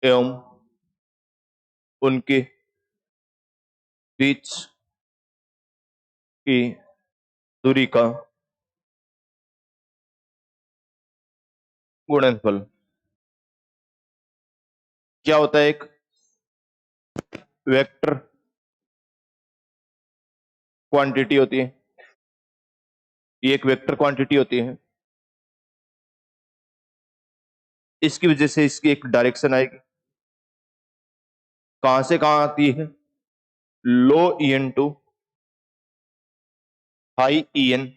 एवं उनके बीच की दूरी का गुणनफल। क्या होता है? एक वेक्टर क्वांटिटी होती है, ये एक वेक्टर क्वांटिटी होती है। इसकी वजह से इसकी एक डायरेक्शन आएगी। कहां से कहां आती है? लो ईएन टू हाई ईएन,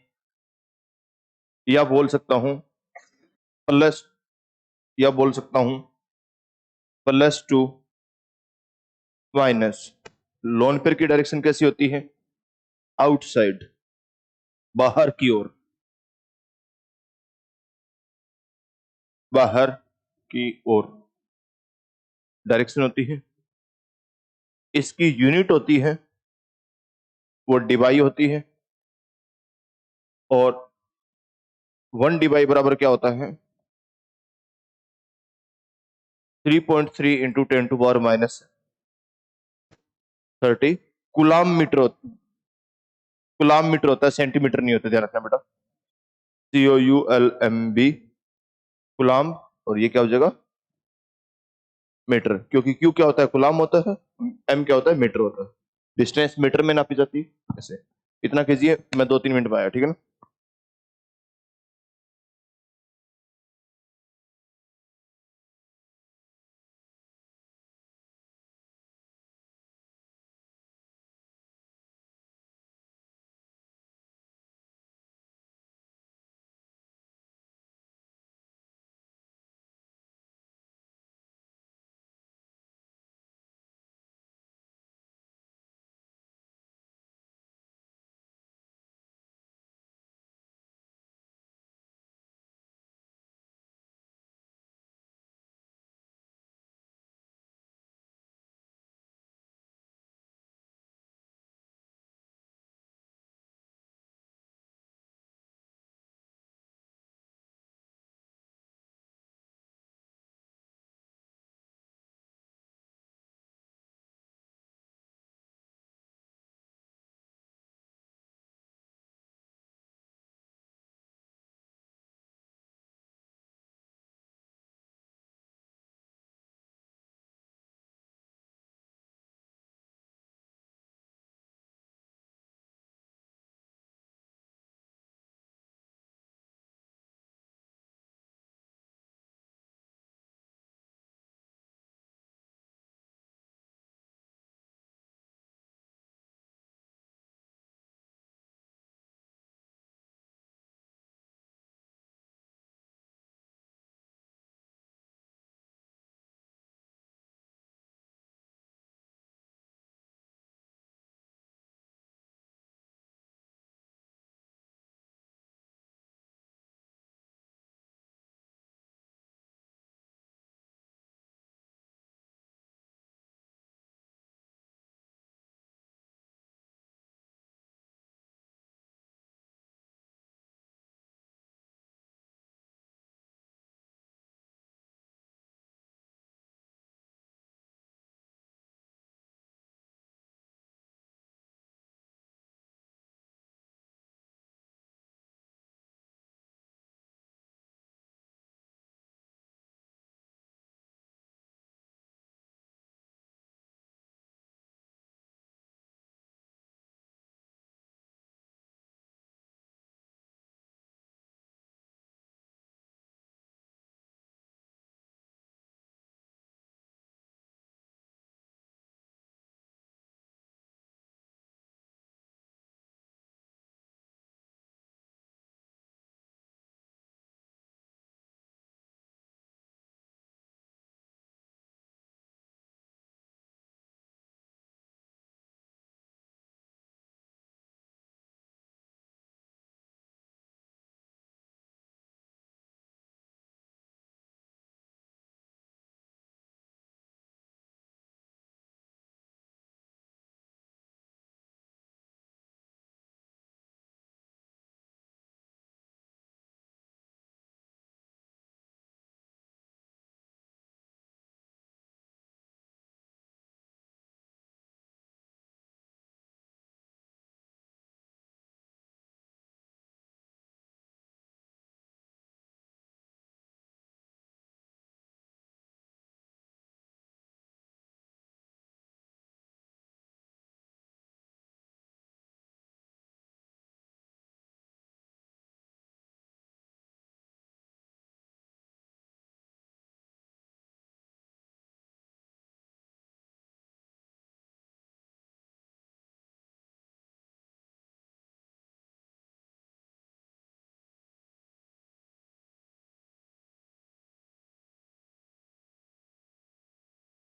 या बोल सकता हूं प्लस, या बोल सकता हूं +2 माइनस। लोन पेयर की डायरेक्शन कैसी होती है? आउटसाइड, बाहर की ओर, बाहर की ओर डायरेक्शन होती है। इसकी यूनिट होती है वो डिबाई होती है, और 1 डिबाई बराबर क्या होता है? 3.3 इंटू 10⁻⁻30 कुलाम मीटर होता है। कुलाम मीटर होता है, सेंटीमीटर नहीं होता, ध्यान रखना बेटा। COULMB कुलाम, और ये क्या हो जाएगा? मीटर, क्योंकि क्यू क्या होता है? कुलाम होता है, एम क्या होता है? मीटर होता है। डिस्टेंस मीटर में नापी जाती है। ऐसे इतना कीजिए, मैं 2-3 मिनट में आया, ठीक है ना?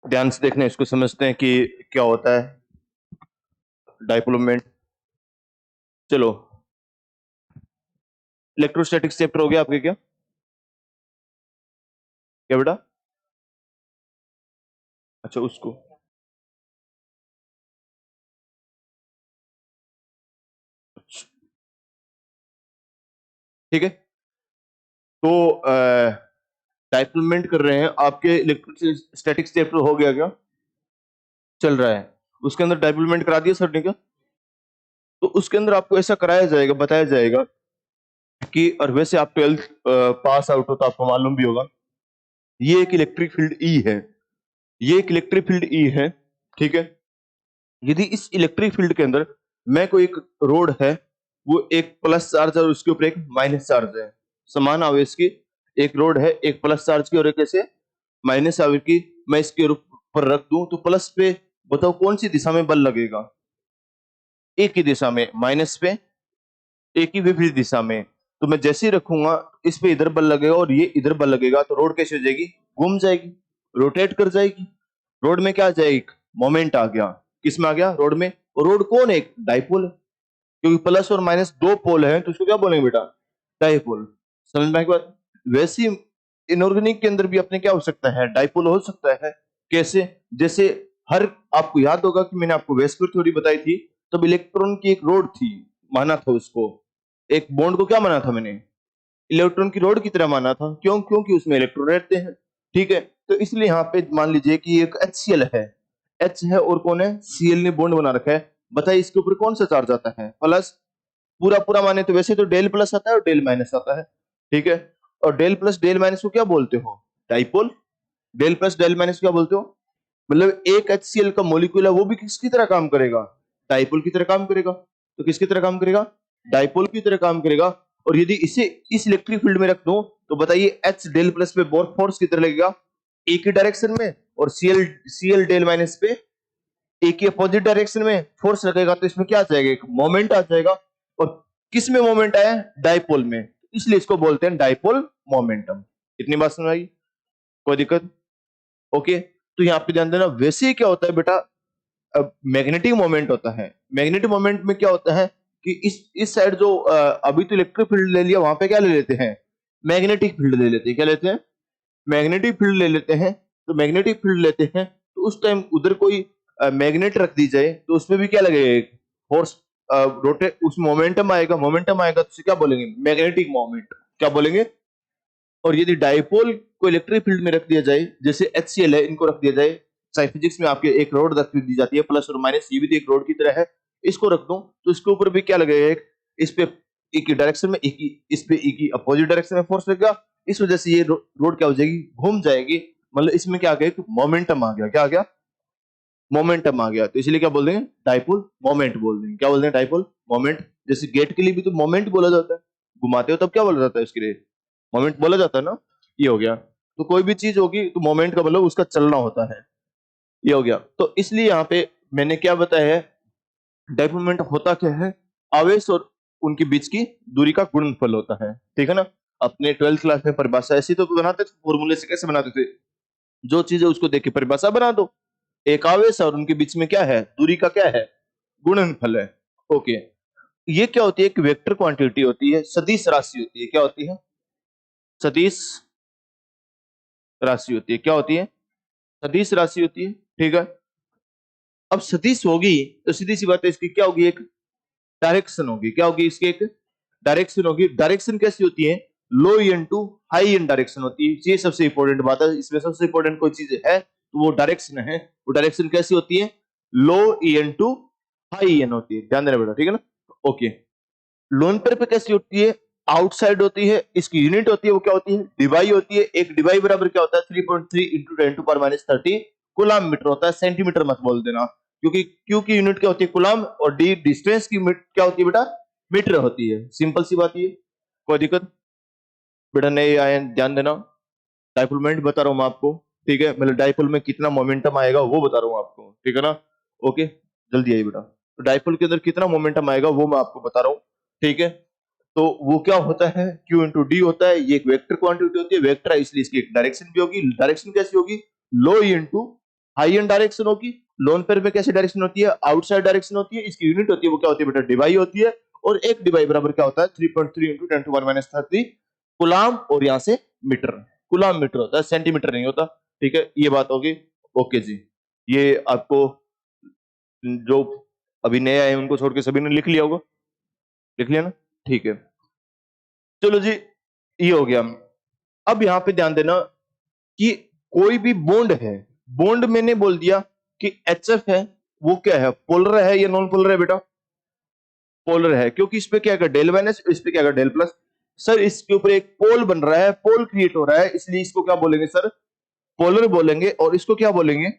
ध्यान से देखना, इसको समझते हैं कि क्या होता है डाइपोल मोमेंट। चलो, इलेक्ट्रोस्टैटिक्स चैप्टर हो गया आपके क्या क्या बेटा? अच्छा, उसको ठीक है। तो डाइपोल मोमेंट कर रहे हैं, आपके इलेक्ट्रोस्टैटिक्स चैप्टर हो गया क्या? चल रहा है, उसके अंदर डाइपोल मोमेंट करा दिया सर ने क्या? तो उसके अंदर आपको ऐसा कराया जाएगा, बताया जाएगा कि, और वैसे आप 12th पास आउट हो तो आपको मालूम भी होगा, ये एक इलेक्ट्रिक फील्ड ई है, ये एक इलेक्ट्रिक फील्ड ई है, ठीक है। यदि इस इलेक्ट्रिक फील्ड के अंदर मैं कोई एक रोड है, वो एक प्लस चार्ज और उसके ऊपर एक माइनस चार्ज है, समान आवेश की एक रोड है, एक प्लस चार्ज की और एक ऐसे माइनस आवेश की, मैं इसके ऊपर रख दूं तो प्लस पे बताओ कौन सी दिशा में बल लगेगा? एक ही दिशा में, माइनस पे एक ही विपरीत दिशा में। तो मैं जैसे ही रखूंगा, इस पे इधर बल लगेगा और ये इधर बल लगेगा, तो रोड कैसे हो जाएगी? घूम जाएगी, रोटेट कर जाएगी। रोड में क्या आ जाएगी? मोमेंट आ गया। किस में आ गया? रोड में। और रोड कौन है? एक डाइपोल है, क्योंकि प्लस और माइनस दो पोल है, तो उसको क्या बोलेंगे बेटा? डाइपोल। समझ में आई बात? वैसे इनऑर्गेनिक के अंदर भी अपने क्या हो सकता है? डाइपोल हो सकता है। कैसे? जैसे हर, आपको याद होगा कि मैंने आपको वेस्पर थ्योरी बताई थी, तब इलेक्ट्रॉन की एक रोड थी, माना था उसको, एक बॉन्ड को क्या माना था मैंने? इलेक्ट्रॉन की रोड की तरह माना था। क्यों? क्योंकि उसमें इलेक्ट्रॉन रहते हैं, ठीक है। तो इसलिए यहाँ पे मान लीजिए कि एक HCl है, H है और कौन है? Cl ने बॉन्ड बना रखा है। बताइए इसके ऊपर कौन सा चार्ज आता है? प्लस। पूरा पूरा माने तो वैसे तो डेल प्लस आता है और डेल माइनस आता है, ठीक है। और डेल प्लस डेल माइनस को क्या बोलते हो? Dipole. Del plus del minus क्या बोलते हो? मतलब एक HCl का मॉलिक्यूल है, वो भी किसकी तरह काम करेगा? डाइपोल की तरह काम करेगा। तो किसकी तरह काम करेगा? डाइपोल की तरह काम करेगा। और यदि इसे इस इलेक्ट्रिक फील्ड में रख दूं, तो बताइए H डेल प्लस पे बोर फोर्स की तरह लगेगा, एक ही डायरेक्शन में, और Cl डेल माइनस पे एक ही अपोजिट डायरेक्शन में फोर्स लगेगा। तो इसमें क्या आ जाएगा? एक मोमेंट आ जाएगा। और किस में मोमेंट आया? डाइपोल में, इसलिए इसको बोलते हैं डाइपोल मोमेंटम। इतनी बात समझ आई? कोई दिक्कत? ओके। तो यहाँ पे ध्यान देना, वैसे ही क्या होता है बेटा, अब मैग्नेटिक मोमेंट होता है। मैग्नेटिक मोमेंट में क्या होता है कि इस साइड जो अभी तो इलेक्ट्रिक फील्ड ले लिया, वहां पे क्या ले लेते हैं? मैग्नेटिक फील्ड ले लेते हैं। क्या लेते हैं? मैग्नेटिक फील्ड ले लेते हैं। तो मैग्नेटिक फील्ड लेते हैं, तो उस टाइम उधर कोई मैग्नेट रख दी जाए, तो उसमें भी क्या लगेगा? एक फोर्स, रोटेट, उस मोमेंटम आएगा। मोमेंटम आएगा तो उसे क्या बोलेंगे? Magnetic moment. क्या बोलेंगे? और यदि डाइपोल को इलेक्ट्रिक फील्ड में रख दिया जाए, जैसे HCl है, इनको रख दिया जाए, चाहे फिजिक्स में आपके एक रोड रख दी जाती है, प्लस और माइनस, ये भी तो एक रोड की तरह है, इसको रख दो तो इसके ऊपर भी क्या लगेगा? एक, इस पे एक ही डायरेक्शन में, एक ही इस पे एक ही अपोजिट डायरेक्शन में फोर्स लगेगा। इस वजह से ये रोड क्या हो जाएगी? घूम जाएगी। मतलब इसमें क्या आ गया? मोमेंटम आ गया। क्या आ गया? मोमेंटम आ गया। तो इसलिए क्या बोल देंगे? डाइपोल मोमेंट बोल देंगे। क्या बोलते हैं? Dipole moment. जैसे गेट के लिए भी तो मोमेंट बोला जाता है, घुमाते हो तब क्या बोला जाता है उसके लिए? मोमेंट बोला जाता है ना। ये हो गया। तो कोई भी चीज होगी तो मोमेंट का मतलब उसका चलना होता है। ये हो गया। तो इसलिए यहाँ पे मैंने क्या बताया है, डाइपोल मोमेंट होता क्या है? आवेश और उनके बीच की दूरी का गुणनफल होता है, ठीक है ना। अपने 12th क्लास में परिभाषा ऐसी तो बनाते थे, फॉर्मूले से कैसे बनाते थे? जो चीज है उसको देख के परिभाषा बना दो। एक आवेश और उनके बीच में क्या है? दूरी का क्या है? गुणनफल है। ओके। ये क्या होती है? एक वेक्टर क्वांटिटी होती है, सदिश राशि होती है। क्या होती है? सदिश राशि होती है। क्या होती है? सदिश राशि होती है, ठीक है। अब सदिश होगी तो सीधी सी बात है, इसकी क्या होगी? एक डायरेक्शन होगी। क्या होगी? इसकी एक डायरेक्शन होगी। डायरेक्शन कैसी होती है? Low N to high N direction होती है। ये सबसे इंपॉर्टेंट बात है, इसमें सबसे इंपॉर्टेंट कोई चीज है तो वो डायरेक्शन है। वो डायरेक्शन कैसी होती है? Low N to high N होती है। ध्यान देना बेटा, ठीक है ना। ओके। लोन पर पे कैसी होती है? आउटसाइड होती है। इसकी यूनिट होती है, वो क्या होती है? डिवाई होती है। एक डिवाई बराबर क्या होता है? 3.3 इंटू 10⁻30 कुलाम मीटर होता है। सेंटीमीटर मत बोल देना, क्योंकि क्यू की यूनिट क्या होती है? कुलाम, और डी डिस्टेंस की क्या होती है बेटा? मीटर होती है। सिंपल सी बात। ये कोई दिक्कत बेटा नहीं आए? ध्यान देना, डाइपोल मोमेंट बता रहा हूं मैं आपको, ठीक है। मतलब डाइपोल में कितना मोमेंटम आएगा वो बता रहा हूं आपको, ठीक है ना। ओके, जल्दी आइए बेटा। तो डाइपोल के अंदर कितना मोमेंटम आएगा वो मैं आपको बता रहा हूँ, ठीक है। तो वो क्या होता है? Q इंटू डी होता है। ये एक वेक्टर क्वांटिटी होती है, वेक्टर है इसलिए इसकी एक डायरेक्शन भी होगी। डायरेक्शन कैसी होगी? Low E into high end direction होगी, लोन पेयर में कैसी डायरेक्शन होती है, आउटसाइड डायरेक्शन होती है, इसकी यूनिट होती है वो क्या होती है बेटा, डिवाई होती है, और एक डिवाई बराबर क्या होता है 3.3 इंटू 10⁻³ कुलाम, और यहां से मीटर, कुलाम मीटर होता है, सेंटीमीटर नहीं होता। ठीक है, ये बात होगी। ओके जी, ये आपको जो अभी नए आए उनको छोड़ के सभी ने लिख लिया होगा, लिख लिया ना, ठीक है। चलो जी, ये हो गया। अब यहां पे ध्यान देना कि कोई भी बॉन्ड है, बॉन्ड मैंने बोल दिया कि HF है, वो क्या है, पोलर है या नॉन पोलर है बेटा, पोलर है, क्योंकि इस पे क्या है डेल माइनस, इस पे क्या है डेल प्लस। सर इसके ऊपर एक पोल बन रहा है, पोल क्रिएट हो रहा है, इसलिए इसको क्या बोलेंगे सर, पोलर बोलेंगे, और इसको क्या बोलेंगे,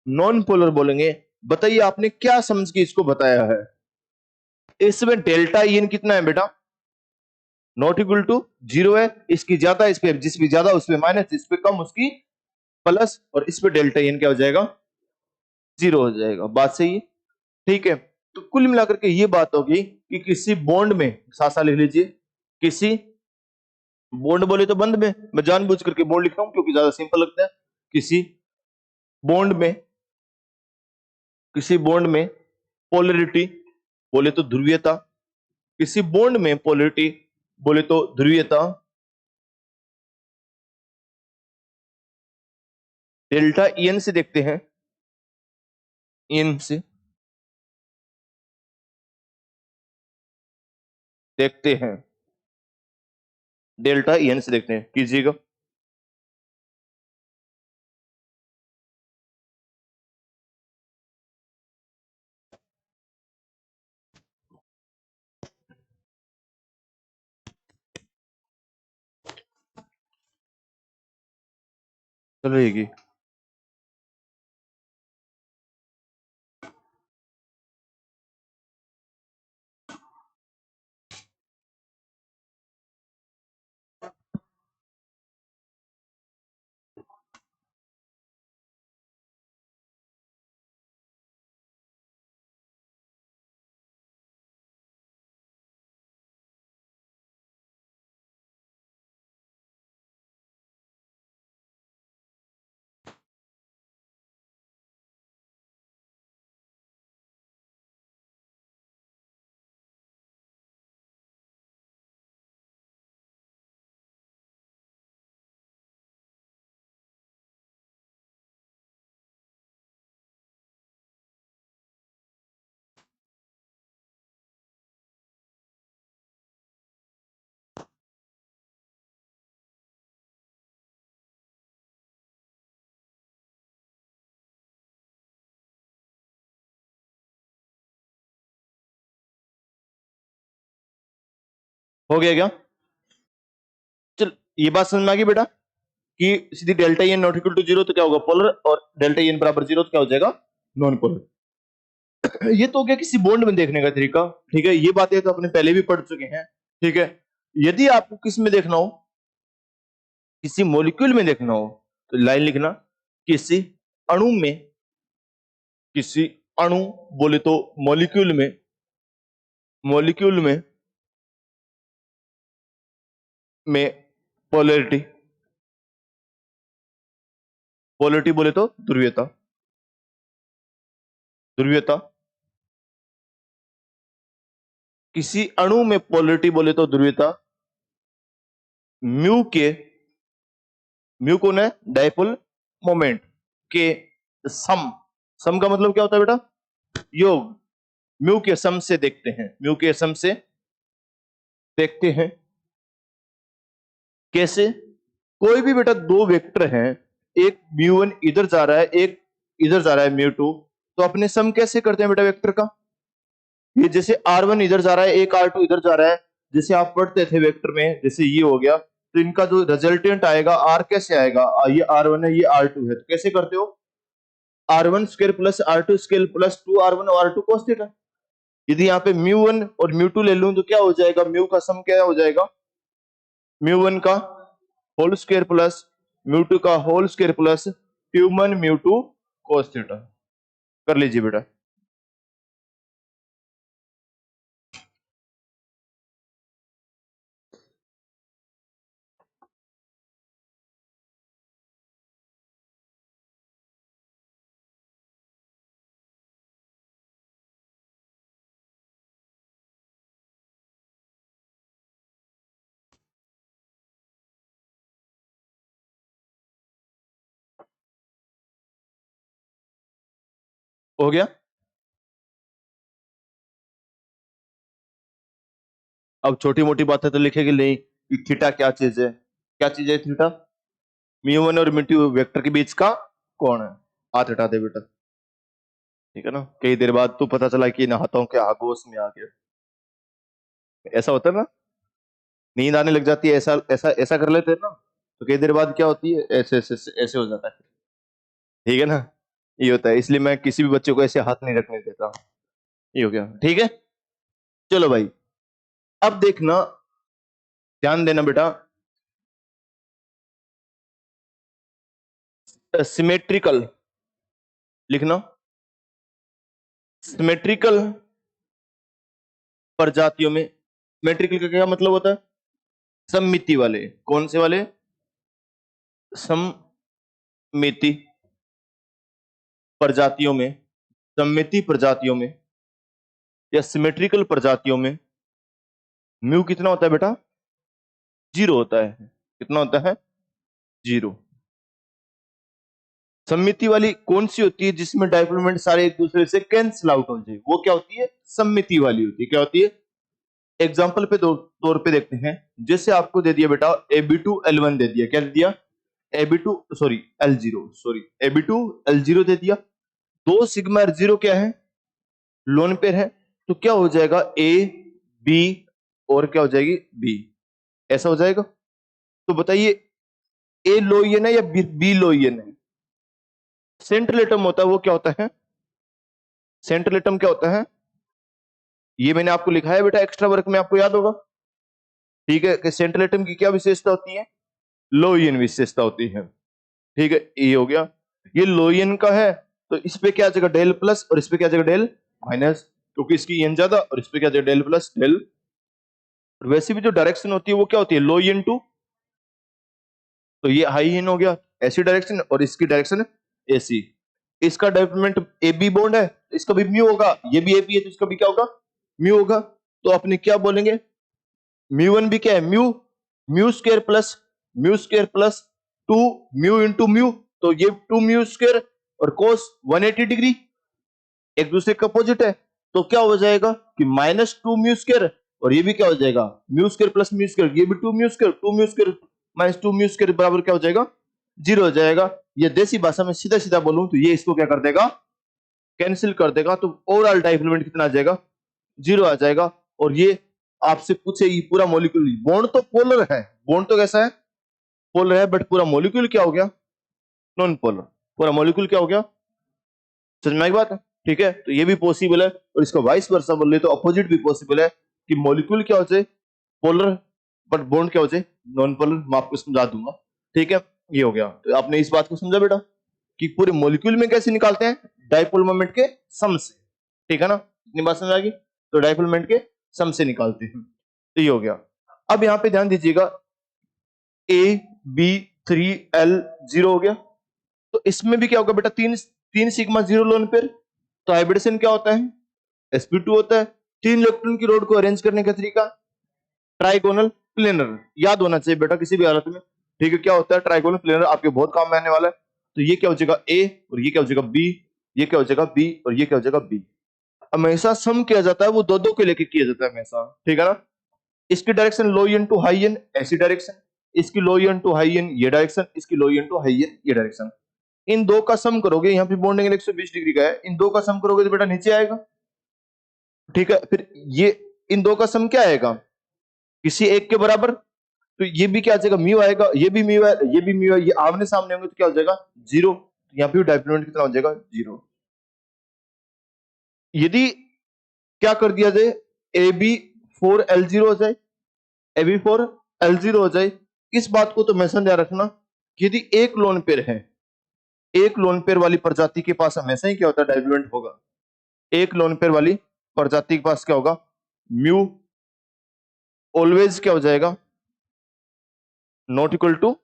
नॉन पोलर बोलेंगे। बताइए आपने क्या समझ के इसको बताया है। इसमें डेल्टा इन कितना है बेटा, नॉट इक्वल टू 0 है, इसकी ज्यादा इस पे, जिसमें ज्यादा उस पे माइनस, इस पे कम उसकी प्लस, और इस पे डेल्टा इन क्या हो जाएगा, 0 हो जाएगा। बात सही है, ठीक है। तो कुल मिलाकर के ये बात होगी कि किसी बॉन्ड में, साथ साथ लिख लीजिए, किसी बॉन्ड बोले तो बंद में, मैं जानबूझ करके बॉन्ड लिख रहा हूं क्योंकि ज्यादा सिंपल लगता है। किसी बॉन्ड में, किसी बॉन्ड में पोलरिटी बोले तो ध्रुवीयता, किसी बॉन्ड में पोलरिटी बोले तो ध्रुवीयता डेल्टा इन से देखते हैं, इन से देखते हैं, डेल्टा इन से देखते हैं, कीजिएगा। चलेगी, हो गया क्या, चल ये बात समझ में आ गई बेटा कि सीधी delta N not equal to 0 तो क्या होगा पोलर, और डेल्टा एन बराबर 0 तो क्या हो जाएगा नॉन पोलर। ये तो हो गया किसी बॉन्ड में देखने का तरीका, ठीक है। ये बातें तो अपने पहले भी पढ़ चुके हैं, ठीक है। यदि आपको किस में देखना हो, किसी मॉलिक्यूल में देखना हो, तो लाइन लिखना, किसी अणु में, किसी अणु बोले तो मॉलिक्यूल में, मॉलिक्यूल में पोलैरिटी, पोलैरिटी बोले तो ध्रुवीयता, ध्रुवीयता, किसी अणु में पोलैरिटी बोले तो ध्रुवीयता, म्यू के, म्यू कौन है, डायपोल मोमेंट के सम, सम का मतलब क्या होता है बेटा, योग, म्यू के सम से देखते हैं, म्यू के सम से देखते हैं। कैसे, कोई भी बेटा दो वेक्टर हैं, एक म्यू1 इधर जा रहा है, एक इधर जा रहा है म्यू2, तो अपने सम कैसे करते हैं बेटा वेक्टर का, ये जैसे R1 इधर जा रहा है, एक R2 इधर जा रहा है, जैसे आप पढ़ते थे वेक्टर में, जैसे ये हो गया, तो इनका जो रिजल्टेंट आएगा R कैसे आएगा, ये R1 है, ये R2 है, तो कैसे करते हो, R1 square plus R2 square plus 2R1 और R2 cos थीटा। यदि यहाँ पे म्यू1 और म्यू2 ले लूं तो क्या हो जाएगा, म्यू का सम क्या हो जाएगा, म्यू1 का होल स्क्वायर प्लस म्यू2 का whole square plus mu one mu two cos theta. कर लीजिए बेटा। हो गया। अब छोटी मोटी बातें तो लिखेगी नहीं कि थीटा क्या चीज है। क्या चीज है थीटा? म्यू1 और म्यू2 वेक्टर के बीच का कोण है। हाथ हटा दे बेटा, ठीक है ना। कई देर बाद तो पता चला कि नहाता के आगोश में आ गया। ऐसा होता है ना, नींद आने लग जाती है, ऐसा ऐसा ऐसा कर लेते हैं ना, तो कई देर बाद क्या होती है, ऐसे ऐसे ऐसे हो जाता है, ठीक है ना। ये होता है, इसलिए मैं किसी भी बच्चे को ऐसे हाथ नहीं रखने देता। ये हो गया, ठीक है। चलो भाई, अब देखना, ध्यान देना बेटा, सिमेट्रिकल लिखना। सिमेट्रिकल प्रजातियों में, सिमेट्रिकल का क्या मतलब होता है? सममिति वाले। कौन से वाले? सममिति प्रजातियों में, सममिति प्रजातियों में या सिमेट्रिकल प्रजातियों में म्यू कितना होता है बेटा? 0 होता है। कितना होता है? 0। सममिति वाली कौन सी होती है? जिसमें डाइपोलमेंट सारे एक दूसरे से कैंसिल आउट हो जाए, वो क्या होती है? सममिति वाली होती है। क्या होती है? एग्जाम्पल पे तौर पे देखते हैं। जैसे आपको दे दिया बेटा Ab2L1 दे दिया। क्या दे दिया? Ab2 sorry L0 sorry Ab2L0 दे दिया। 2 सिग्मा R0 क्या है? लोन पेयर है। तो क्या हो जाएगा? A B और क्या हो जाएगी? B। ऐसा हो जाएगा। तो बताइए A लोइयन है या B लोइयन है? सेंट्रल एटम होता है वो क्या होता है? सेंट्रल एटम क्या होता है? ये मैंने आपको लिखा है बेटा एक्स्ट्रा वर्क में, आपको याद होगा, ठीक है। कि सेंट्रल एटम की क्या विशेषता होती है? लोइयन विशेषता होती है, ठीक है। ये हो गया। ये लोइयन का है, तो इस पे क्या जगह डेल प्लस और इस पे क्या जगह डेल माइनस, क्योंकि इसकी एन ज्यादा, और इस पे क्या जगह डेल प्लस डेल। और वैसे भी जो डायरेक्शन होती है वो क्या होती है? लोइयन टू, तो ये हाई इन हो गया, ऐसी डायरेक्शन, और इसकी डायरेक्शन एसी। इसका डेवलपमेंट ए बी बॉन्ड है, इसका भी म्यू होगा। ये भी ए बी है, तो इसका भी क्या होगा? म्यू होगा। तो अपने क्या बोलेंगे? म्यू1 भी क्या है? Mu, mu square plus 2 mu into mu. तो ये 2 म्यू स्क्वायर और कोस 180 डिग्री एक दूसरे का अपोजिट है। तो क्या हो जाएगा कि -2 म्यू स्क्वायर, और ये भी क्या हो जाएगा? Mu square plus mu square, ये भी 2 mu square, 2 mu square -2 mu square बराबर क्या हो जाएगा? 0 हो जाएगा। ये देसी भाषा में सीधा सीधा बोलूं तो ये इसको क्या कर देगा? कैंसिल कर देगा। तो ओवरऑल डाइफिलमेंट कितना आ जाएगा? 0 आ जाएगा। और ये आपसे पूछे ये पूरा मॉलिक्यूल, बॉन्ड तो पोलर है, बॉन्ड तो कैसा है? पोलर है, बट पूरा मॉलिक्यूल क्या हो गया? Non polar. पूरा मॉलिक्यूल क्या हो गया? समझ में आई बात है? ठीक है। तो ये भी पॉसिबल है, और इसका वाइस वर्सा बोल रहे तो अपोजिट भी पॉसिबल है कि मॉलिक्यूल क्या हो जाए? पोलर, बट बॉन्ड क्या हो जाए? Non polar. मैं आपको समझा दूंगा, ठीक है। ये हो गया। तो आपने इस बात को समझा बेटा कि पूरे मॉलिक्यूल में कैसे निकालते हैं? डाइपोल मोमेंट के सम से, ठीक है ना। इतनी बात समझ आ गई? तो डाइपोल मोमेंट के सम से निकालते हैं। तो ये हो गया। अब यहां पे ध्यान दीजिएगा, AB3L0 हो गया। तो इसमें भी क्या होगा बेटा? तीन तीन सिग्मा 0 लोन पेयर। तो हाइब्रिडेशन क्या होता है? sp2 होता है। 3 इलेक्ट्रॉन की रोड को अरेंज करने का तरीका ट्राइगोनल प्लेनर, याद होना चाहिए बेटा किसी भी हालत में, ठीक है। क्या होता है ट्राइगोनल प्लेनर? आपके बहुत काम में आने वाला है। तो ये क्या हो जाएगा? ए, और ये क्या हो जाएगा? बी, ये क्या हो जाएगा? बी, और ये क्या हो जाएगा? बी। हमेशा सम किया जाता है वो दो दो के लेके किया जाता है हमेशा, ठीक है ना। इसकी direction low N to high N, ऐसी डायरेक्शन। इसकी low N to high N ये डायरेक्शन, इसकी low N to high N ये डायरेक्शन। इन दो का सम करोगे, यहाँ पे बॉन्डिंग 120 डिग्री का है, इन दो का सम करोगे तो बेटा नीचे आएगा, ठीक है। फिर ये इन दो का सम क्या आएगा? किसी एक के बराबर। तो ये भी क्या आ जाएगा? म्यू आएगा। ये भी म्यू है, ये भी म्यू है, ये आमने सामने होंगे तो क्या हो जाएगा? 0। यहाँ पे डाइपोल कितना हो जाएगा? 0। यदि क्या कर दिया जाए? AB4L0 हो जाए, AB4L0 हो जाए। इस बात को तो हमेशा ध्यान रखना कि यदि एक लोन पेयर है, एक लोन पेयर वाली प्रजाति के पास हमेशा ही क्या होता है? डाइवोलेंट होगा। एक लोन पेयर वाली प्रजाति के पास क्या होगा? म्यू ऑलवेज क्या हो जाएगा? नॉट इक्वल टू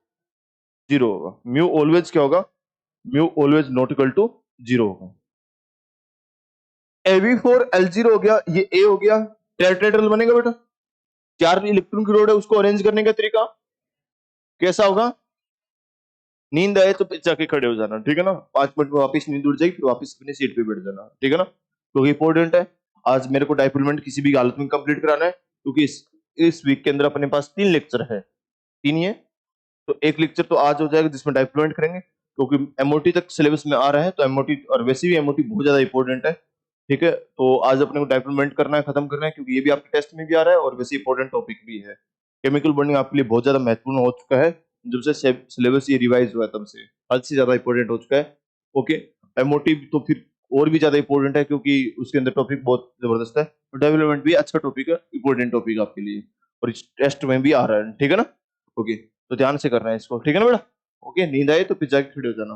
0 होगा। म्यू ऑलवेज क्या होगा? Mu always not equal to 0 होगा। AB4L0 हो गया, ये ए हो गया। टेट्राहेड्रल बनेगा बेटा। 4 इलेक्ट्रॉन की रोड है, उसको अरेंज करने का तरीका कैसा होगा? नींद आए तो फिर जाके खड़े हो जाना, ठीक है ना। 5 मिनट में वापस नींद उड़ जाएगी, फिर वापस अपनी सीट पे बैठ जाना, ठीक है ना। क्योंकि इंपॉर्टेंट है, आज मेरे को डाइप्लोमेंट किसी भी हालत में कंप्लीट कराना है, क्योंकि इस वीक के अंदर अपने पास 3 लेक्चर है, 3 ही है। तो एक लेक्चर तो आज हो जाएगा जिसमें डाइप्लोमेंट करेंगे, क्योंकि एमओटी तक सिलेबस में आ रहा है, तो एमओटी और वैसे भी एमओटी बहुत ज्यादा इंपॉर्टेंट है, ठीक है। तो आज अपने को डाइप्लोमेंट करना है, खत्म करना है, क्योंकि ये भी आपके टेस्ट में भी आ रहा है और वैसे इंपॉर्टेंट टॉपिक भी है। केमिकल बॉन्डिंग आपके लिए बहुत ज्यादा महत्वपूर्ण हो चुका है, जब से सिलेबस ये रिवाइज हुआ है तब से हद से ज्यादा इंपॉर्टेंट हो चुका है। ओके, एमओटी तो फिर और भी ज्यादा इंपॉर्टेंट है, क्योंकि उसके अंदर टॉपिक बहुत जबरदस्त है। तो डेवलपमेंट भी अच्छा टॉपिक है, इंपॉर्टेंट टॉपिक है आपके लिए, और इस टेस्ट में भी आ रहा है, ठीक है ना। ओके, तो ध्यान से करना है इसको, ठीक है ना बेटा। ओके, नींद आए तो फिर जाके खड़े हो जाना।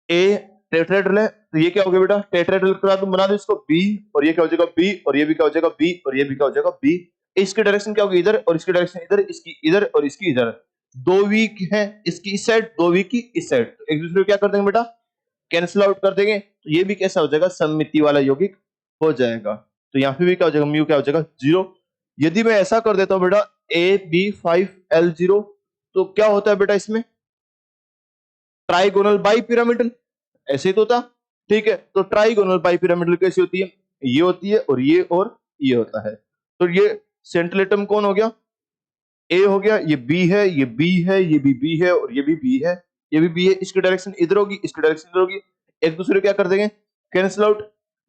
ए टेट्राहेड्रल है, तो ये क्या हो गया बेटा, टेट्राहेड्रल करा दूं, बना दो इसको बी, और ये क्या हो जाएगा बी, और ये भी क्या हो जाएगा बी, और ये भी क्या हो जाएगा बी। इसकी डायरेक्शन क्या होगी, इधर, और इसकी डायरेक्शन इधर, इसकी इधर और इसकी इधर। दो वीक है इसकी इस साइड, दो वीक की इस साइड, तो एक दूसरे को क्या कर देंगे बेटा, कैंसिल आउट कर देंगे। तो ये भी कैसा हो जाएगा, सममिति वाला यौगिक हो जाएगा। तो यहाँ पे भी क्या हो जाएगा, म्यू क्या हो जाएगा 0। यदि मैं ऐसा कर देता हूं बेटा AB5L0, तो क्या होता है बेटा इसमें, ट्राइगोनल बाई पिरामिडल, ऐसे ही तो था, ठीक है। तो ट्राइगोनल बाई पिरामिडल कैसी होती है, ये होती है, और ये होता है। तो ये सेंट्रल एटम कौन हो गया, ए हो गया, ये बी है, ये बी है, ये भी बी है, और ये भी बी है, ये भी बी है। इसकी डायरेक्शन इधर होगी, इसकी डायरेक्शन इधर होगी, एक दूसरे को क्या कर देंगे, कैंसिल आउट।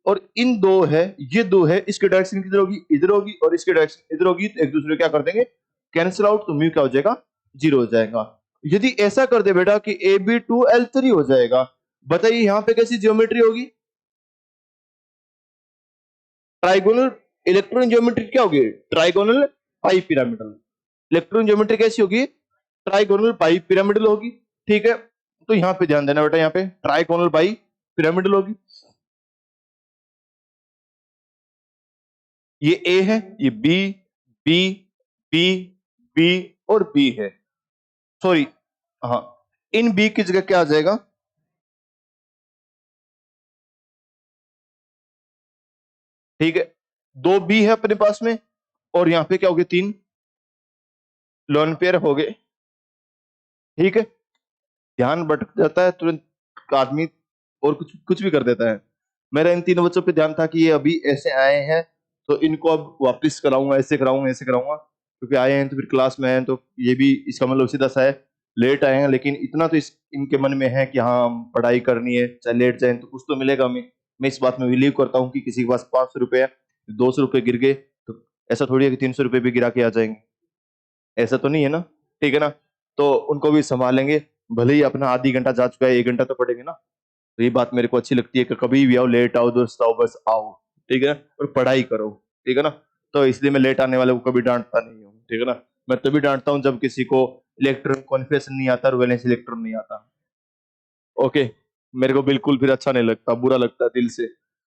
और इन दो है, ये दो है, इसकी डायरेक्शन किधर होगी, इधर होगी, और इसकी डायरेक्शन इधर होगी, तो एक दूसरे को क्या कर देंगे, कैंसिल आउट। तो म्यू क्या हो जाएगा 0 हो जाएगा। यदि ऐसा कर दे बेटा कि AB2L3 हो जाएगा, बताइए यहां पे कैसी ज्योमेट्री होगी, ट्राइगोनल इलेक्ट्रॉन ज्योमेट्री क्या होगी, ट्राइगोनल पाई पिरामिडल। इलेक्ट्रॉन ज्योमेट्री कैसी होगी, ट्राइगोनल पाई पिरामिडल होगी, ठीक है। तो यहां पे ध्यान देना बेटा, यहां पे ट्राइगोनल पाई पिरामिडल होगी। ये ए है, ये बी, बी, बी, बी और बी है, सॉरी, हाँ, इन बी की जगह क्या आ जाएगा, ठीक है। दो बी है अपने पास में, और यहां पे क्या हो गए 3 लोन पेयर हो गए, ठीक है। ध्यान भटक जाता है तुरंत आदमी, और कुछ कुछ भी कर देता है। मेरा इन तीनों बच्चों पे ध्यान था कि ये अभी ऐसे आए हैं, तो इनको अब वापस कराऊंगा, ऐसे कराऊंगा, ऐसे कराऊंगा, क्योंकि आए हैं तो फिर क्लास में आए हैं, तो ये भी इसका मतलब सीधा सा है, लेट आए हैं, लेकिन इतना तो इनके मन में है कि हाँ हम पढ़ाई करनी है, चाहे लेट जाए तो कुछ तो मिलेगा हमें। मैं इस बात में बिलीव करता हूँ कि किसी के पास 500 रुपए है, 200 रुपए गिर गए, तो ऐसा थोड़ी है कि 300 रुपए भी गिरा के आ जाएंगे, ऐसा तो नहीं है ना, ठीक है ना। तो उनको भी संभालेंगे, भले ही अपना आधी घंटा जा चुका है, 1 घंटा तो पड़ेगा ना। तो ये बात मेरे को अच्छी लगती है कि कभी भी आओ, लेट आओ दोस्त आओ, बस आओ, ठीक है, और पढ़ाई करो, ठीक है ना। तो इसलिए मैं लेट आने वाले को कभी डांटता नहीं हूँ, ठीक है ना। मैं तभी डांटता हूँ जब किसी को इलेक्ट्रॉन कॉन्फिगरेशन नहीं आता और वैलेंस इलेक्ट्रॉन नहीं आता। ओके, मेरे को बिल्कुल फिर अच्छा नहीं लगता, बुरा लगता है दिल से,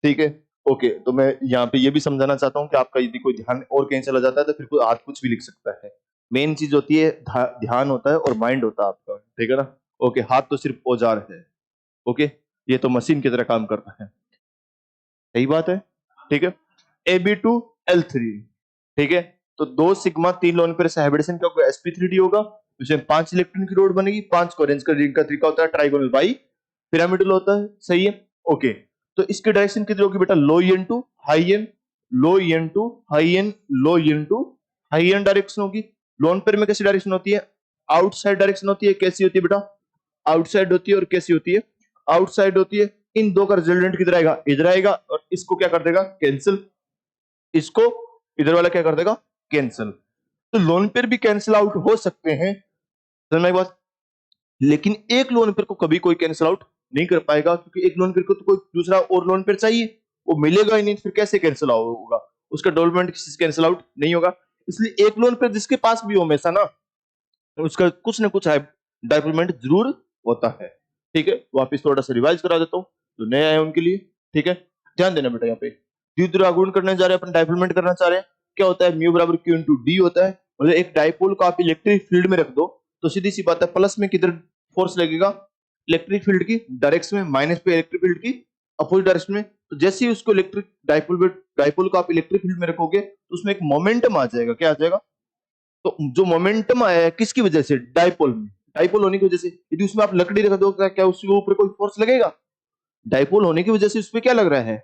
ठीक है। ओके, तो मैं यहाँ पे ये भी समझाना चाहता हूँ कि आपका यदि कोई ध्यान और कहीं चला जाता है तो फिर कोई आज कुछ भी लिख सकता है। मेन चीज होती है ध्यान होता है और माइंड होता है आपका, ठीक है ना। ओके, हाथ तो सिर्फ औजार है, ओके, ये तो मशीन की तरह काम करता है, सही बात है, ठीक है। AB2L3, ठीक है। तो 2 सिग्मा 3 लोन पेयर से हाइब्रिडेशन क्या होगा, sp3d होगा, इसमें 5 इलेक्ट्रॉन की रोड बनेगी, 5 को अरेंज करने का तरीका होता है ट्राइगोनल बाई पिरामिडल होता है, सही है। ओके, तो इसकी डायरेक्शन कितनी होगी बेटा, low N to high N, low N to high N, low N to high N direction होगी। लोन पेयर में कैसी डायरेक्शन होती है, आउटसाइड डायरेक्शन होती है, कैसी होती है बेटा, आउटसाइड होती है, और कैसी होती है, आउटसाइड होती है। इन दो का रिजल्टेंट किधर आएगा, इधर आएगा, और इसको क्या कर देगा कैंसिल, इसको इधर वाला क्या कर देगा कैंसिल। तो लोन पेयर भी कैंसिल आउट हो सकते हैं, समझ में एक बात, लेकिन एक लोन पेयर को कभी कोई कैंसिल आउट नहीं कर पाएगा, क्योंकि एक लोन पेयर को तो कोई दूसरा और लोन पेयर चाहिए, वो मिलेगा ही नहीं, फिर कैसे कैंसिल होगा, उसका डेवलपमेंट कैंसिल आउट नहीं होगा। इसलिए एक लोन पेयर जिसके पास भी हो हमेशा ना, उसका कुछ ना कुछ डेवलपमेंट जरूर होता है, ठीक है। वापिस थोड़ा सा रिवाइज करा देता हूँ जो नए आए उनके लिए, ठीक है। ध्यान देना बेटा, यहाँ पे द्विध्रुव आघूर्ण करने जा रहे हैं अपन, डाइपोलमेंट करना चाह रहे हैं, क्या होता है, म्यू बराबर क्यू इंटू डी होता है। मतलब एक डाइपोल को आप इलेक्ट्रिक फील्ड में रख दो, तो सीधी सी बात है, प्लस में किधर फोर्स लगेगा, इलेक्ट्रिक फील्ड की डायरेक्शन में, माइनस पे इलेक्ट्रिक फील्ड की अपोजिट डायरेक्शन में। तो जैसे ही उसको इलेक्ट्रिक डाइपोल को आप इलेक्ट्रिक फील्ड में रखोगे, तो उसमें एक मोमेंटम आ जाएगा, क्या आ जाएगा, तो जो मोमेंटम आया है किसकी वजह से, डाइपोल में, डाइपोल होने की वजह से यदि उसमें आप लकड़ी रख दो क्या उसके ऊपर कोई फोर्स लगेगा? डाइपोल होने की वजह से उसपे क्या लग रहा है?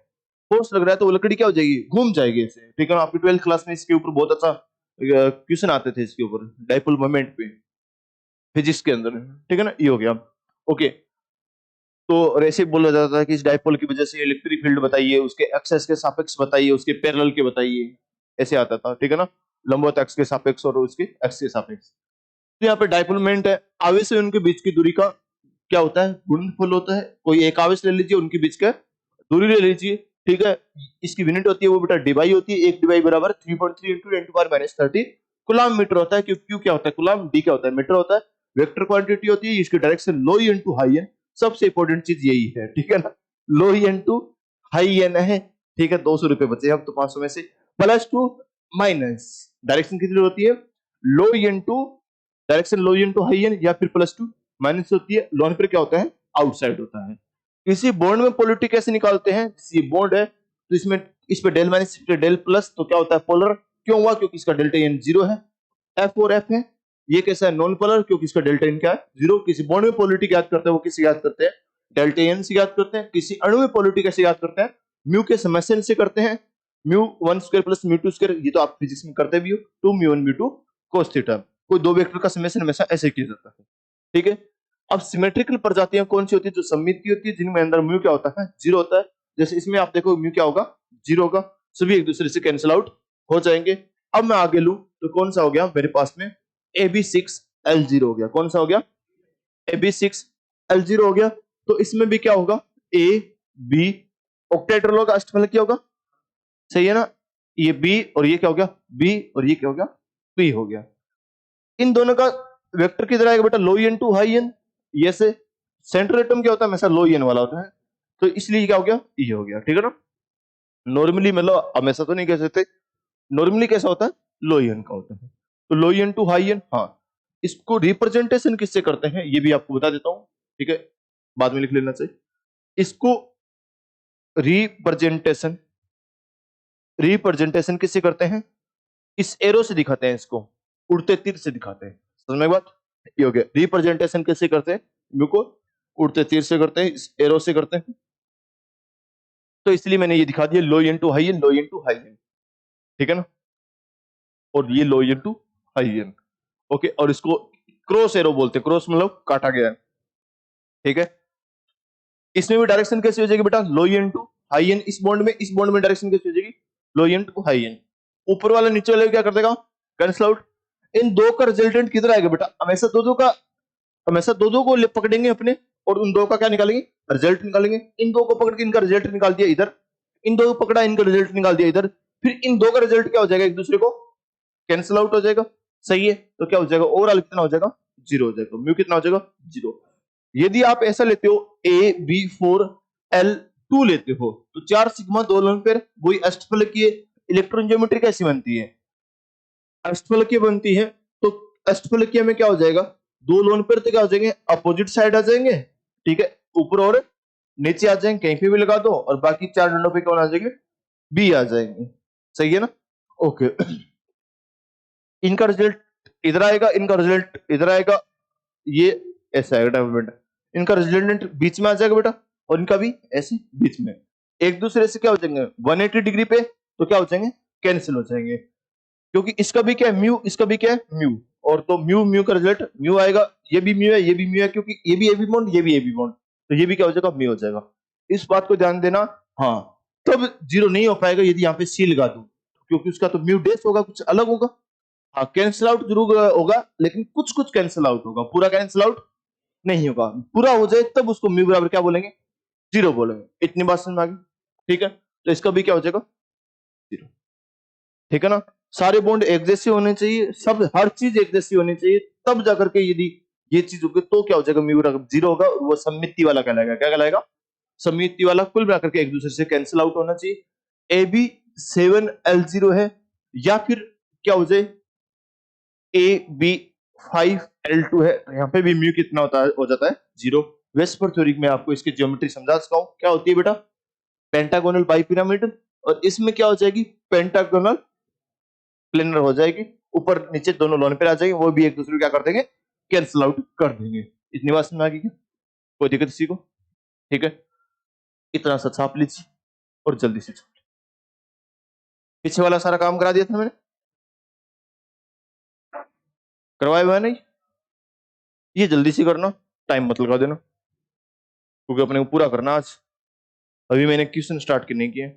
फोर्स लग रहा है, तो वो लकड़ी क्या हो जाएगी? घूम जाएगी ऐसे। ठीक है ना? आपकी 12th क्लास में इसके ऊपर बहुत अच्छा क्वेश्चन आते थे इसके ऊपर, डाइपोल मोमेंट पे, फिजिक्स के अंदर। ठीक है ना? ये हो गया। ओके, तो और ऐसे बोला जाता है कि इस डाइपोल की वजह से इलेक्ट्रिक फील्ड बताइए, उसके एक्सेस के सापेक्ष बताइए, उसके पैरेलल के बताइए, ऐसे आता था। ठीक है ना? लंबवत अक्ष के सापेक्ष और उसके अक्ष के सापेक्ष। तो यहाँ पे डाइपोल मोमेंट है, आवेश से उनके बीच की दूरी का क्या होता है? गुणनफल होता है। कोई एक आवेश ले लीजिए, उनके बीच का दूरी ले लीजिए। ठीक है? इसकी यूनिट होती है वो बेटा डिबाई होती है। एक डिबाई बराबर 3.3 इंटू 10⁻³ कूलम मीटर होता है। क्यों क्या होता है? कूलम, डी क्या होता है? मीटर होता है। वेक्टर क्वांटिटी होती है। इसकी डायरेक्शन लो ई इंटू हाई एन। सबसे इंपॉर्टेंट चीज यही है। ठीक है ना? लो ई इंटू हाई एन है। ठीक है? 200 रुपए बचे अब तो 500 में से। +2 माइनस डायरेक्शन कितनी होती है? लो ई इंटू डायरेक्शन लो इंटू हाई एन, या फिर +2 माइनस होती है। लोन पर क्या होता है? आउटसाइड होता है। किसी बॉन्ड में पोलरिटी कैसे निकालते हैं? किसी बॉन्ड है तो इसमें इस पे डेल माइनस, इस पे डेल प्लस, तो क्या होता है? पोलर। क्यों हुआ? क्योंकि इसका डेल्टा एन 0 है। एफ और एफ है। ये कैसा है? नॉन पोलर, क्योंकि इसका डेल्टा एन क्या है? 0। किसी बॉन्ड में पोलरिटी याद करते हैं वो किसी याद करते हैं? डेल्टा एन से याद करते हैं। किसी अणु में पोलरिटी कैसे याद करते हैं? म्यू के समेशन से करते हैं। μ1² + μ2², ये तो आप फिजिक्स में करते भी हो। 2μ1 μ2 cos थीटा। कोई दो वेक्टर का समेशन हमेशा ऐसे किया जाता है। ठीक है? अब सिमेट्रिकल प्रजातियां कौन सी होती है? जो सममितीय होती है, जिनमें अंदर म्यू क्या होता है? 0 होता है। जैसे इसमें आप देखो म्यू क्या होगा? 0 होगा। सभी एक दूसरे से कैंसिल आउट हो जाएंगे। अब मैं आगे लूं तो कौन सा हो गया मेरे पास में? AB6L0 हो गया। कौन सा हो गया? AB6L0 हो गया। तो इसमें भी क्या होगा? A B ऑक्टेट्रल होगा, अष्टफलक क्या होगा? सही है ना? ये B और ये क्या हो गया? B और ये क्या हो गया? P हो गया। इन दोनों का वेक्टर किधर आएगा बेटा? Low N to high N. ये से सेंट्रल एटम क्या होता है? हमेशा लो एन वाला होता है, तो इसलिए क्या हो गया? ये हो गया। ठीक है ना? नॉर्मली मतलब हमेशा तो नहीं कह सकते, नॉर्मली कैसा होता है? लो एन का होता है। तो लो एन टू हाई एन। हाँ, इसको रिप्रेजेंटेशन किससे करते हैं ये भी आपको बता देता हूं। ठीक है? बाद में लिख लेना चाहिए इसको। रिप्रेजेंटेशन रिप्रेजेंटेशन किससे करते हैं? इस एरो से दिखाते हैं, इसको उड़ते तीर से दिखाते हैं। समझ में बात? ये हो गया। रिप्रेजेंटेशन कैसे करते हैं? म्यू को उड़ते तीर से करते हैं, इस एरो से करते हैं। तो इसलिए मैंने ये दिखा दिया, लो इंटू हाई एन, लो इंटू हाई एन। ठीक है ना? और ये लो इंटू हाई एन। ओके, और इसको क्रॉस एरो बोलते हैं। क्रॉस मतलब काटा गया है। ठीक है? इसमें भी डायरेक्शन कैसे हो जाएगी बेटा? लो इंटू हाई एन। इस बॉन्ड में डायरेक्शन कैसे हो जाएगी? लो इंटू हाई एन। ऊपर वाला नीचे वाले क्या कर देगा? Cancel out. इन दो का रिजल्टेंट किधर आएगा बेटा? हमेशा दो को पकड़ेंगे अपने, और उन दो का क्या निकालेंगे? रिजल्ट निकालेंगे। इन दो को पकड़ के इनका रिजल्ट निकाल दिया इधर, इन दो को पकड़ा, इनका रिजल्ट निकाल दिया इधर, फिर इन दो का रिजल्ट क्या हो जाएगा? एक दूसरे को कैंसिल आउट हो जाएगा। सही है? तो क्या हो जाएगा? ओवरऑल कितना हो जाएगा? 0 हो जाएगा। म्यू कितना हो जाएगा? 0। यदि आप ऐसा लेते हो AB4L2 लेते हो, तो 4 सिग्मा 2 लोन पेयर, वही अष्टफलकीय इलेक्ट्रॉन ज्योमेट्री कैसी बनती है? अष्टफलकीय बनती है। तो अष्टफलकीय में क्या हो जाएगा? 2 लोन पेयर तो क्या हो जाएंगे? अपोजिट साइड आ जाएंगे। ठीक है? ऊपर और नीचे आ जाएंगे, कहीं पे भी लगा दो, और बाकी 4 डंडों पे कौन आ जाएंगे? बी आ जाएंगे। सही है ना? ओके। इनका रिजल्ट इधर आएगा, इनका रिजल्ट इधर आएगा, ये ऐसा आएगा डेवलपमेंट। इनका रिजल्टेंट बीच में आ जाएगा बेटा, और इनका भी ऐसे बीच में। एक दूसरे से क्या हो जाएंगे? 180 डिग्री पे, तो क्या हो जाएंगे? कैंसिल हो जाएंगे। क्योंकि इसका भी क्या है? म्यू, इसका भी क्या है? म्यू। और तो म्यू म्यू का रिजल्ट म्यू आएगा। ये भी म्यू है, ये भी म्यू है, क्योंकि ये भी ए बी बॉन्ड, ये भी ए बी बॉन्ड, तो ये भी क्या हो जाएगा? म्यू हो जाएगा। इस बात को ध्यान देना। हाँ, तब 0 नहीं हो पाएगा यदि यहाँ पे सी लगा दूं, क्योंकि उसका तो म्यू डेस होगा, कुछ अलग होगा। हाँ, कैंसिल आउट जरूर होगा, लेकिन कुछ कुछ कैंसिल आउट होगा, पूरा कैंसिल आउट नहीं होगा। पूरा हो जाए तब उसको म्यू बराबर क्या बोलेंगे? 0 बोलेंगे। इतनी बात समझ में आ गई? ठीक है? तो इसका भी क्या हो जाएगा? 0। ठीक है ना? सारे बॉन्ड एक जैसे होने चाहिए, सब हर चीज एक जैसी होनी चाहिए, तब जाकर के यदि ये चीज होगी तो क्या हो जाएगा? म्यू बराबर 0 होगा, और वो सममिति वाला कहलाएगा। क्या कहलाएगा? सममिति वाला। कुल मिलाकर के एक दूसरे से कैंसिल आउट होना चाहिए। AB7L0 है, या फिर क्या हो जाए? AB5L2 है, तो यहाँ पे भी म्यू कितना होता है? हो जाता है 0। वेस्पर थ्योरी में आपको इसकी ज्योमेट्री समझा चुका हूं। क्या होती है बेटा? पेंटागोनल बाइपिरामिड, और इसमें क्या हो जाएगी? पेंटागोनल प्लेनर हो जाएगी। ऊपर नीचे दोनों लोन पे आ जाएंगे, वो भी एक दूसरे को क्या कर देंगे? कैंसिल आउट कर देंगे। इतनी बात समझ आ गई क्या? कोई दिक्कत इसी को? ठीक है, इतना सा छाप लीजिए और जल्दी से छाप। पीछे वाला सारा काम करा दिया था मैंने, करवाया हुआ है नहीं? ये जल्दी से करना, टाइम मत लगा देना, क्योंकि अपने को पूरा करना आज। अभी मैंने क्वेश्चन स्टार्ट करने किए।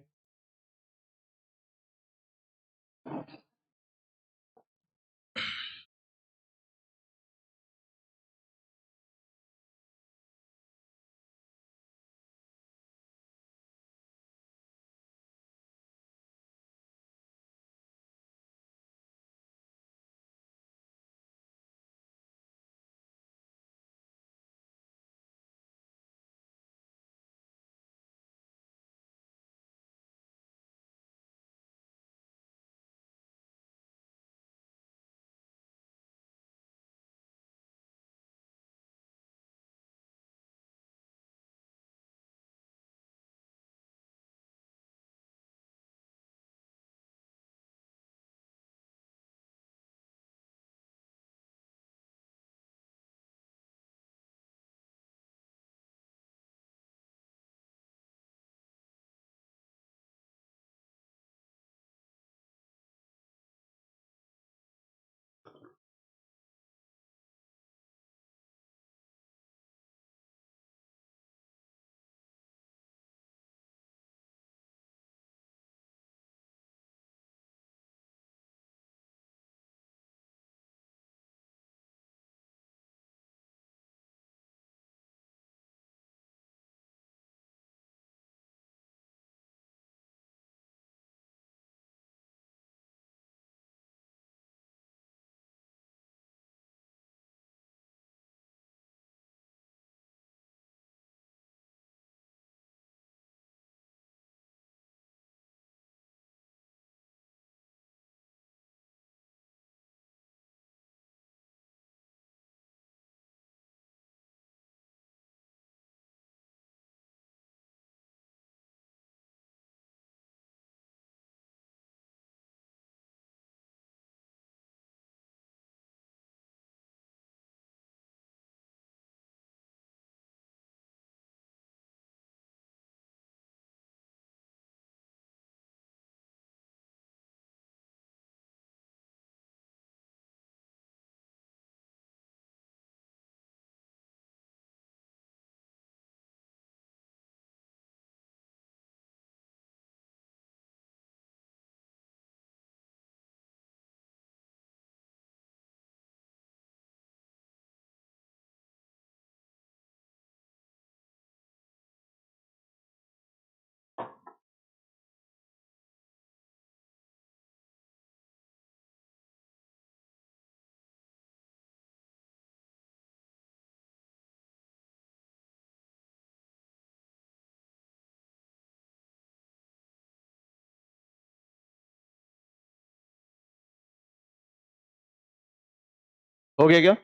हो गया क्या?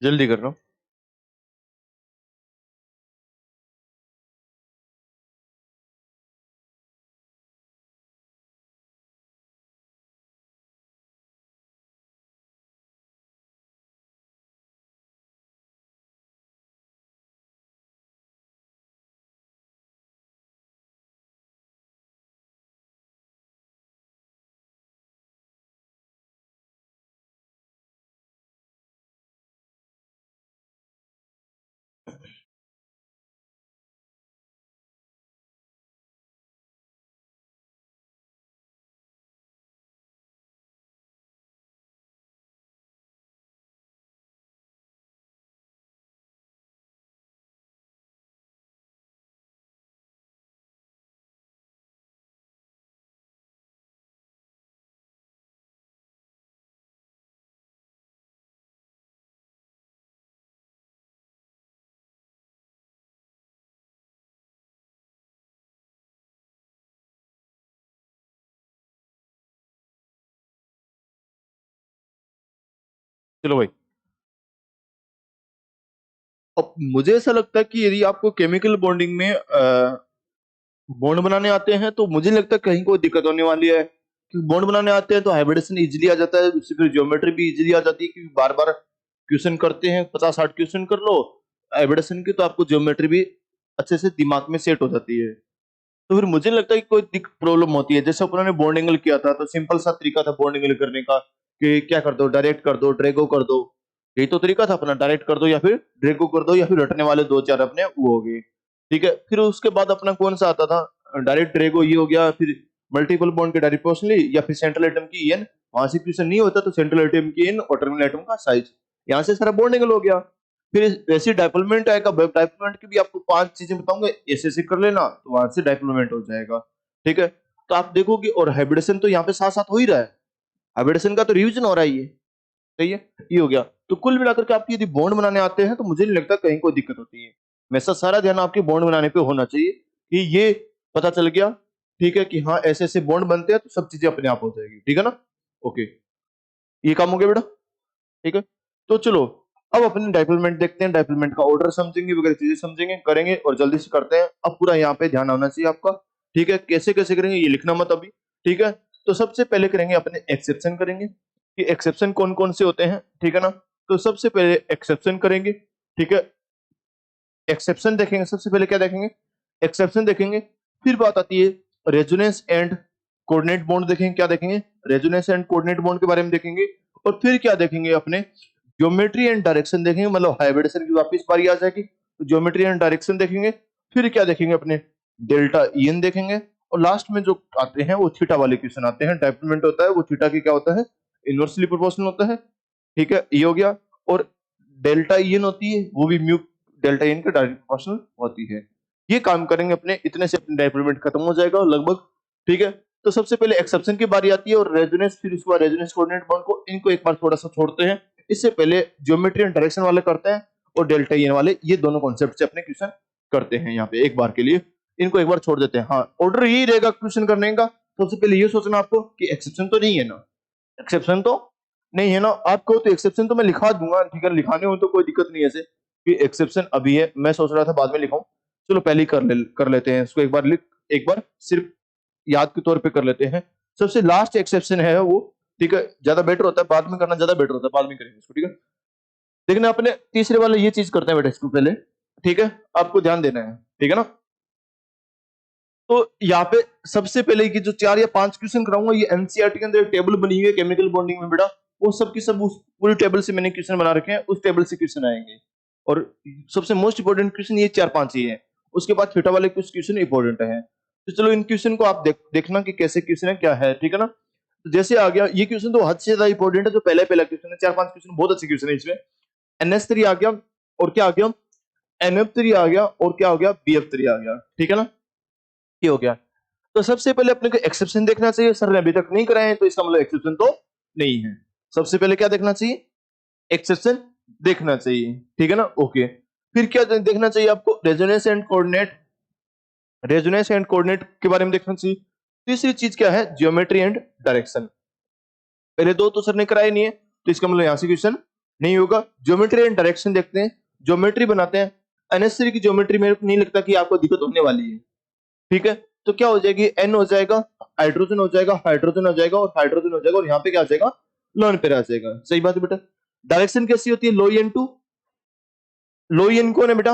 जल्दी कर रहा हूं। चलो भाई, अब मुझे ऐसा लगता है कि यदि आपको केमिकल बॉन्डिंग में बॉन्ड बनाने आते हैं तो मुझे नहीं लगता कहीं कोई दिक्कत होने वाली है, क्योंकि बॉन्ड बनाने आते हैं तो हाइब्रिडेशन इजीली आ जाता है, उससे फिर ज्योमेट्री भी इजीली आ जाती है, क्योंकि बार बार क्वेश्चन करते हैं, 50-60 क्वेश्चन कर लो हाइब्रिडेशन की, तो आपको ज्योमेट्री भी अच्छे से दिमाग में सेट हो जाती है। तो फिर मुझे नहीं लगता कि कोई प्रॉब्लम होती है। जैसे अपनों ने बॉन्ड एंगल किया था तो सिंपल सा तरीका था बॉन्ड एंगल करने का, कि क्या कर दो, डायरेक्ट कर दो, ड्रैगो कर दो, यही तो तरीका था अपना, डायरेक्ट कर दो या फिर ड्रैगो कर दो या फिर रटने वाले 2-4 अपने वो हो गए। ठीक है, फिर उसके बाद अपना कौन सा आता था, डायरेक्ट ड्रैगो ये हो गया, फिर मल्टीपल बॉन्ड के डायरेक्ट पोर्शनली या फिर सेंट्रल एटम की एन, वहां से क्वेश्चन नहीं होता तो सेंट्रल एटम की एन और टर्मिनल एटम का साइज, यहाँ से सारा बॉन्ड एंगल हो गया। फिर वैसे डायपोलमेंट आएगा, डायपोलमेंट की भी आपको 5 चीजें बताऊंगा, ऐसे ऐसे कर लेना तो वहां से डायपोलमेंट हो जाएगा। ठीक है, तो आप देखोगे, और हाइब्रिडेशन तो यहाँ पे साथ साथ हो ही रहा है, हाइब्रिडेशन का तो रिवीजन हो रहा है ये, सही है, ये हो गया। तो कुल मिलाकर के आपकी यदि बॉन्ड बनाने आते हैं तो मुझे नहीं लगता कहीं कोई दिक्कत होती है। हमेशा सारा ध्यान आपके बॉन्ड बनाने पे होना चाहिए, कि ये पता चल गया, ठीक है, कि हाँ ऐसे ऐसे बॉन्ड बनते हैं तो सब चीजें अपने आप हो जाएगी। ठीक है ना, ओके, ये काम हो गया बेटा। ठीक है, तो चलो अब अपने डायपोलमेंट देखते हैं, डायपोलमेंट का ऑर्डर समझेंगे, वगैरह चीजें समझेंगे, करेंगे और जल्दी से करते हैं। अब पूरा यहाँ पे ध्यान होना चाहिए आपका। ठीक है, कैसे कैसे करेंगे ये लिखना मत अभी। ठीक है, तो सबसे पहले करेंगे अपने एक्सेप्शन करेंगे, कि एक्सेप्शन कौन कौन से होते हैं। ठीक है ना, तो सबसे पहले एक्सेप्शन करेंगे। ठीक है, एक्सेप्शन देखेंगे, सबसे पहले क्या देखेंगे, एक्सेप्शन देखेंगे। फिर बात आती है रेजोनेंस एंड कोऑर्डिनेट बॉन्ड देखेंगे, क्या देखेंगे, रेजोनेंस एंड कोऑर्डिनेट बॉन्ड के बारे में देखेंगे। और फिर क्या देखेंगे, अपने ज्योमेट्री एंड डायरेक्शन देखेंगे, मतलब हाइब्रिडेशन की वापस बारी आ जाएगी, तो ज्योमेट्री एंड डायरेक्शन देखेंगे। फिर क्या देखेंगे, अपने डेल्टा ईएन देखेंगे। और लास्ट में जो आते हैं वो थीटा वाले क्वेश्चन आते हैं, डायपोलमेंट होता है वो थीटा की क्या होता है, इनवर्सली प्रोपोर्शनल होता है। ठीक है, ये हो गया। और डेल्टा ईएन होती है वो भी म्यू डेल्टा एन के डायरेक्ट प्रोपोर्शनल होती है। ये काम करेंगे अपने, इतने से अपने डायपोलमेंट खत्म हो जाएगा लगभग। ठीक है, तो सबसे पहले एक्सेप्शन की बारी आती है और रेजोनेंस, फिर उसके बाद रेजोनेंस कोऑर्डिनेट बॉन्ड को, इनको एक बार थोड़ा सा छोड़ते हैं। इससे पहले ज्योमेट्री एंड डायरेक्शन वाले करते हैं और डेल्टा एन वाले, ये दोनों कॉन्सेप्ट से अपने क्वेश्चन करते हैं यहाँ पे एक बार के लिए, इनको एक बार छोड़ देते हैं। हाँ, ऑर्डर यही रहेगा क्वेश्चन करने का। सबसे पहले ये सोचना आपको कि एक्सेप्शन तो नहीं है ना, एक्सेप्शन तो नहीं है ना, आपको तो एक्सेप्शन तो मैं लिखा दूंगा, ठीक है, लिखाने हो तो कोई दिक्कत नहीं है, ऐसे कि एक्सेप्शन अभी है, मैं सोच रहा था बाद में लिखाऊं, चलो पहले ही कर लेते हैं इसको, एक बार सिर्फ याद के तौर पे कर लेते हैं। सबसे लास्ट एक्सेप्शन है वो, ठीक है, ज्यादा बेटर होता है, बाद में करना ज्यादा बेटर होता है, बाद में करेंगे इसको। ठीक है, देखना अपने तीसरे वाले ये चीज करते हैं बेटा, इसको पहले, ठीक है, आपको ध्यान देना है। ठीक है ना, तो यहाँ पे सबसे पहले की जो 4 या 5 क्वेश्चन कराऊंगा, ये एनसीईआरटी के अंदर टेबल बनी हुई है केमिकल बॉन्डिंग में बेटा, वो सब की सब उस पूरी टेबल से मैंने क्वेश्चन बना रखे हैं, उस टेबल से क्वेश्चन आएंगे। और सबसे मोस्ट इंपोर्टेंट क्वेश्चन ये 4-5 ही है, उसके बाद थीटा वाले कुछ क्वेश्चन इंपोर्टेंट है। तो चलो इन क्वेश्चन को आप देखना कि कैसे क्वेश्चन है, क्या है। ठीक है ना, तो जैसे आ गया ये क्वेश्चन, तो हद से ज्यादा इंपोर्टेंट है, जो पहला पहला क्वेश्चन है, 4-5 क्वेश्चन बहुत अच्छे क्वेश्चन है इसमें। NH3 आ गया, और क्या आ गया, NF3 आ गया, और क्या हो गया, BF3 आ गया। ठीक है ना, ये हो गया। तो सबसे पहले अपने को एक्सेप्शन देखना चाहिए, सर ने अभी तक नहीं कराए हैं तो इसका मतलब एक्सेप्शन तो नहीं है। सबसे पहले क्या देखना चाहिए, एक्सेप्शन देखना चाहिए। ठीक है ना, ओके। फिर क्या देखना चाहिए आपको, resonance and coordinate, resonance and coordinate के बारे में देखना चाहिए। तीसरी चीज क्या है, ज्योमेट्री एंड डायरेक्शन। पहले दो तो सर ने कराए नहीं है, तो इसका मतलब यहां से क्वेश्चन नहीं होगा। ज्योमेट्री एंड डायरेक्शन देखते हैं, ज्योमेट्री बनाते हैं। NH3 की ज्योमेट्री मेरे को नहीं लगता कि आपको दिक्कत होने वाली है। ठीक है, तो क्या हो जाएगी, N हो जाएगा, हाइड्रोजन हो जाएगा, हाइड्रोजन हो जाएगा, और हाइड्रोजन हो जाएगा, और यहाँ पे क्या आ जाएगा, लोन पेयर आ जाएगा। सही बात है बेटा। डायरेक्शन कैसी होती है, low N to, low N कौन है बेटा,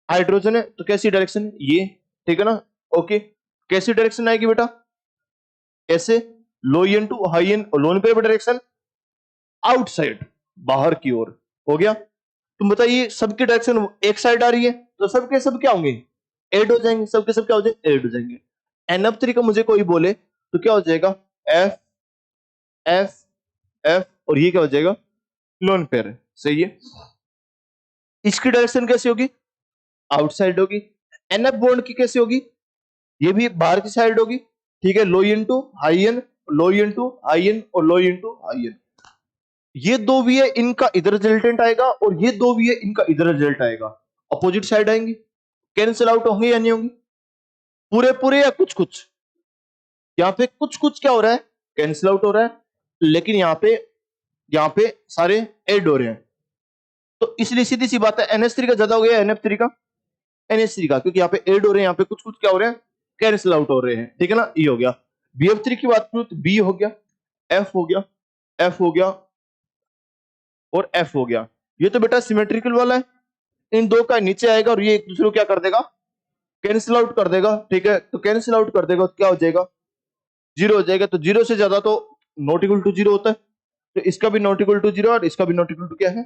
हाइड्रोजन है, तो कैसी डायरेक्शन ये। ठीक है ना, ओके, कैसी डायरेक्शन आएगी बेटा, ऐसे, लो एन टू हाई एन, और लोन पेयर डायरेक्शन आउटसाइड, बाहर की ओर। हो गया, तुम बताइए सबकी डायरेक्शन एक साइड आ रही है, तो सबके सब क्या होंगे, एड हो जाएंगे, सबके सब क्या हो जाएंगे, एड हो जाएंगे। NF3 का मुझे कोई बोले तो क्या हो जाएगा, एफ एफ एफ, और ये क्या हो जाएगा, लोन पेयर। सही है, इसकी डायरेक्शन कैसी होगी, आउटसाइड होगी। NF बॉन्ड की कैसी होगी, ये भी बाहर की साइड होगी। ठीक है, लो इंटू हाई एन, लो इंटू हाई एन, और लो इंटू हाई एन। ये दो भी है, इनका इधर रिजल्टेंट आएगा, और ये दो भी है, इनका इधर रिजल्ट आएगा, अपोजिट साइड आएंगी, कैंसिल आउट होंगे या नहीं होंगी, पूरे पूरे या कुछ कुछ, यहाँ पे कुछ कुछ क्या हो रहा है, कैंसिल आउट हो रहा है, लेकिन यहाँ पे सारे ऐड हो रहे हैं। तो इसलिए सीधी सी बात है, NH3 का ज्यादा हो गया NF3 का, NH3 का, क्योंकि यहाँ पे ऐड हो रहे हैं, यहाँ पे कुछ कुछ क्या हो रहे हैं, कैंसिल आउट हो रहे हैं, ठीक है ना। E हो गया। BF3 की बात करूं तो B हो गया, F हो गया, F हो गया और F हो गया। ये तो बेटा सिमेट्रिकल वाला है, इन दो का नीचे आएगा और ये एक दूसरे को क्या कर देगा, कैंसिल आउट कर देगा, ठीक है। तो कैंसिल आउट कर देगा तो क्या हो जाएगा, जीरो हो जाएगा। तो जीरो से ज्यादा तो नॉट इक्वल टू जीरो होता है, तो इसका भी नॉट इक्वल टू जीरो और इसका भी नॉट इक्वल टू क्या है,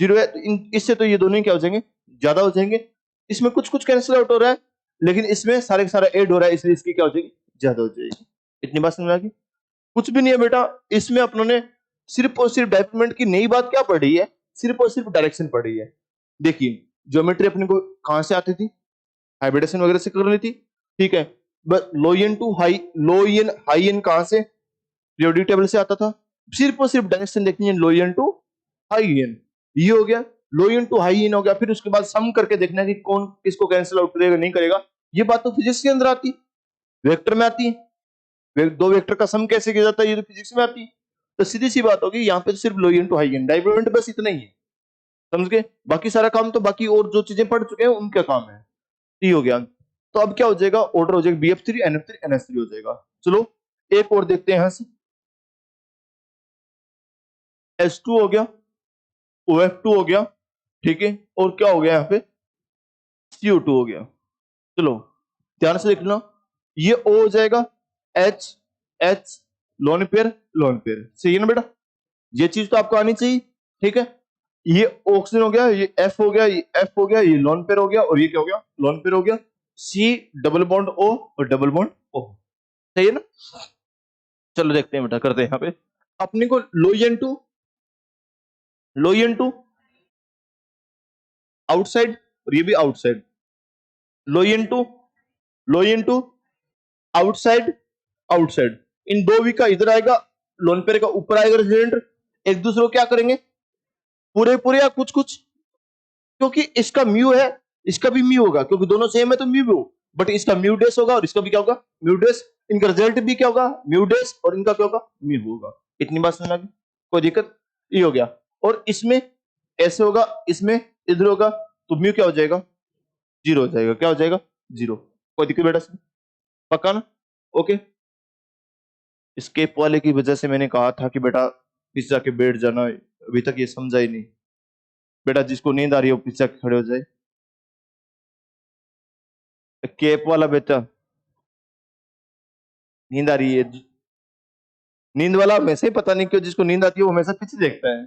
जीरो है। तो इससे तो ये दोनों ही क्या हो जाएंगे, ज्यादा हो जाएंगे। इसमें कुछ कुछ कैंसिल आउट हो रहा है, लेकिन इसमें सारे का सारा ऐड हो रहा है, इसलिए इसकी क्या हो जाएगी, ज्यादा हो जाएगी। इतनी बात समझ आ गई। कुछ भी नहीं है बेटा, इसमें अपनों ने सिर्फ और सिर्फ डायपोलमेंट की नई बात क्या पढ़ी है, सिर्फ और सिर्फ डायरेक्शन पढ़ी है। देखिए ज्योमेट्री अपने को कहां से आती थी, हाइब्रिडेशन वगैरह से कर ली थी, ठीक है। बस low N to high, low N high N कहां से, पीरियोडिक टेबल से आता था। सिर्फ और सिर्फ डायरेक्शन देखनी है, low N to high N, ये हो गया। लो एन टू हाई एन हो गया, फिर उसके बाद सम करके देखना है कि कौन किसको कैंसिल आउट करेगा नहीं करेगा। ये बात तो फिजिक्स के अंदर आती है, वेक्टर में आती है। दो वेक्टर का सम कैसे किया जाता है, ये तो फिजिक्स में आती है। तो सीधी सी बात होगी, यहाँ पे तो सिर्फ लो एन टू हाई एन डाइपोलमेंट बस इतना ही है, समझ गए। बाकी सारा काम तो बाकी और जो चीजें पढ़ चुके हैं उनका काम है। टी हो गया। तो अब क्या हो जाएगा, ऑर्डर हो जाएगा BF3 NF3 NH3 हो जाएगा। चलो एक और देखते हैं यहां से, H2 हो गया, OF2 हो गया, ठीक है। और क्या हो गया यहाँ पे, CO2 हो गया। चलो ध्यान से देख लो, ये O हो जाएगा, H H लोन पेयर सही है ना बेटा, ये चीज तो आपको आनी चाहिए, ठीक है। ये ऑक्सीजन हो गया, ये F हो गया, ये F हो गया, ये लोन पेयर हो गया, और ये क्या हो गया, लोन पेयर हो गया। C डबल बॉन्ड O और डबल बॉन्ड O, सही है ना। चलो देखते हैं बेटा, करते हैं यहाँ पे अपने को लो एन टू आउटसाइड और ये भी outside, low N to outside outside, इन दो वी का इधर आएगा, लोन पेयर का ऊपर आएगा रेजिडेंट, एक दूसरे को क्या करेंगे, पूरे पूरे या कुछ कुछ, क्योंकि इसका म्यू है, इसका भी म्यू होगा, क्योंकि दोनों सेम है तो म्यू, बट इसका म्यू डेस होगा और इसका भी क्या होगा, म्यू डेस। इनका रिजल्ट भी क्या होगा, म्यू डेस, और इनका क्या होगा, म्यू होगा। इतनी बात समझ आ गई, कोई दिक्कत, ये हो गया। और इसमें ऐसे होगा, इसमें इधर होगा, तो म्यू क्या हो जाएगा, जीरो हो जाएगा। क्या हो जाएगा, जीरो। कोई दिक्कत बेटा इसमें, पक्का ना, ओके। स्केप वाले की वजह से मैंने कहा था कि बेटा पीछे जाके बैठ जाना, अभी तक ये समझा ही नहीं बेटा। जिसको नींद आ रही है वो पीछे खड़े हो जाए। केप वाला बेटा, नींद आ रही है, नींद वाला हमेशा ही पता नहीं क्यों, जिसको नींद आती है वो हमेशा पीछे देखता है।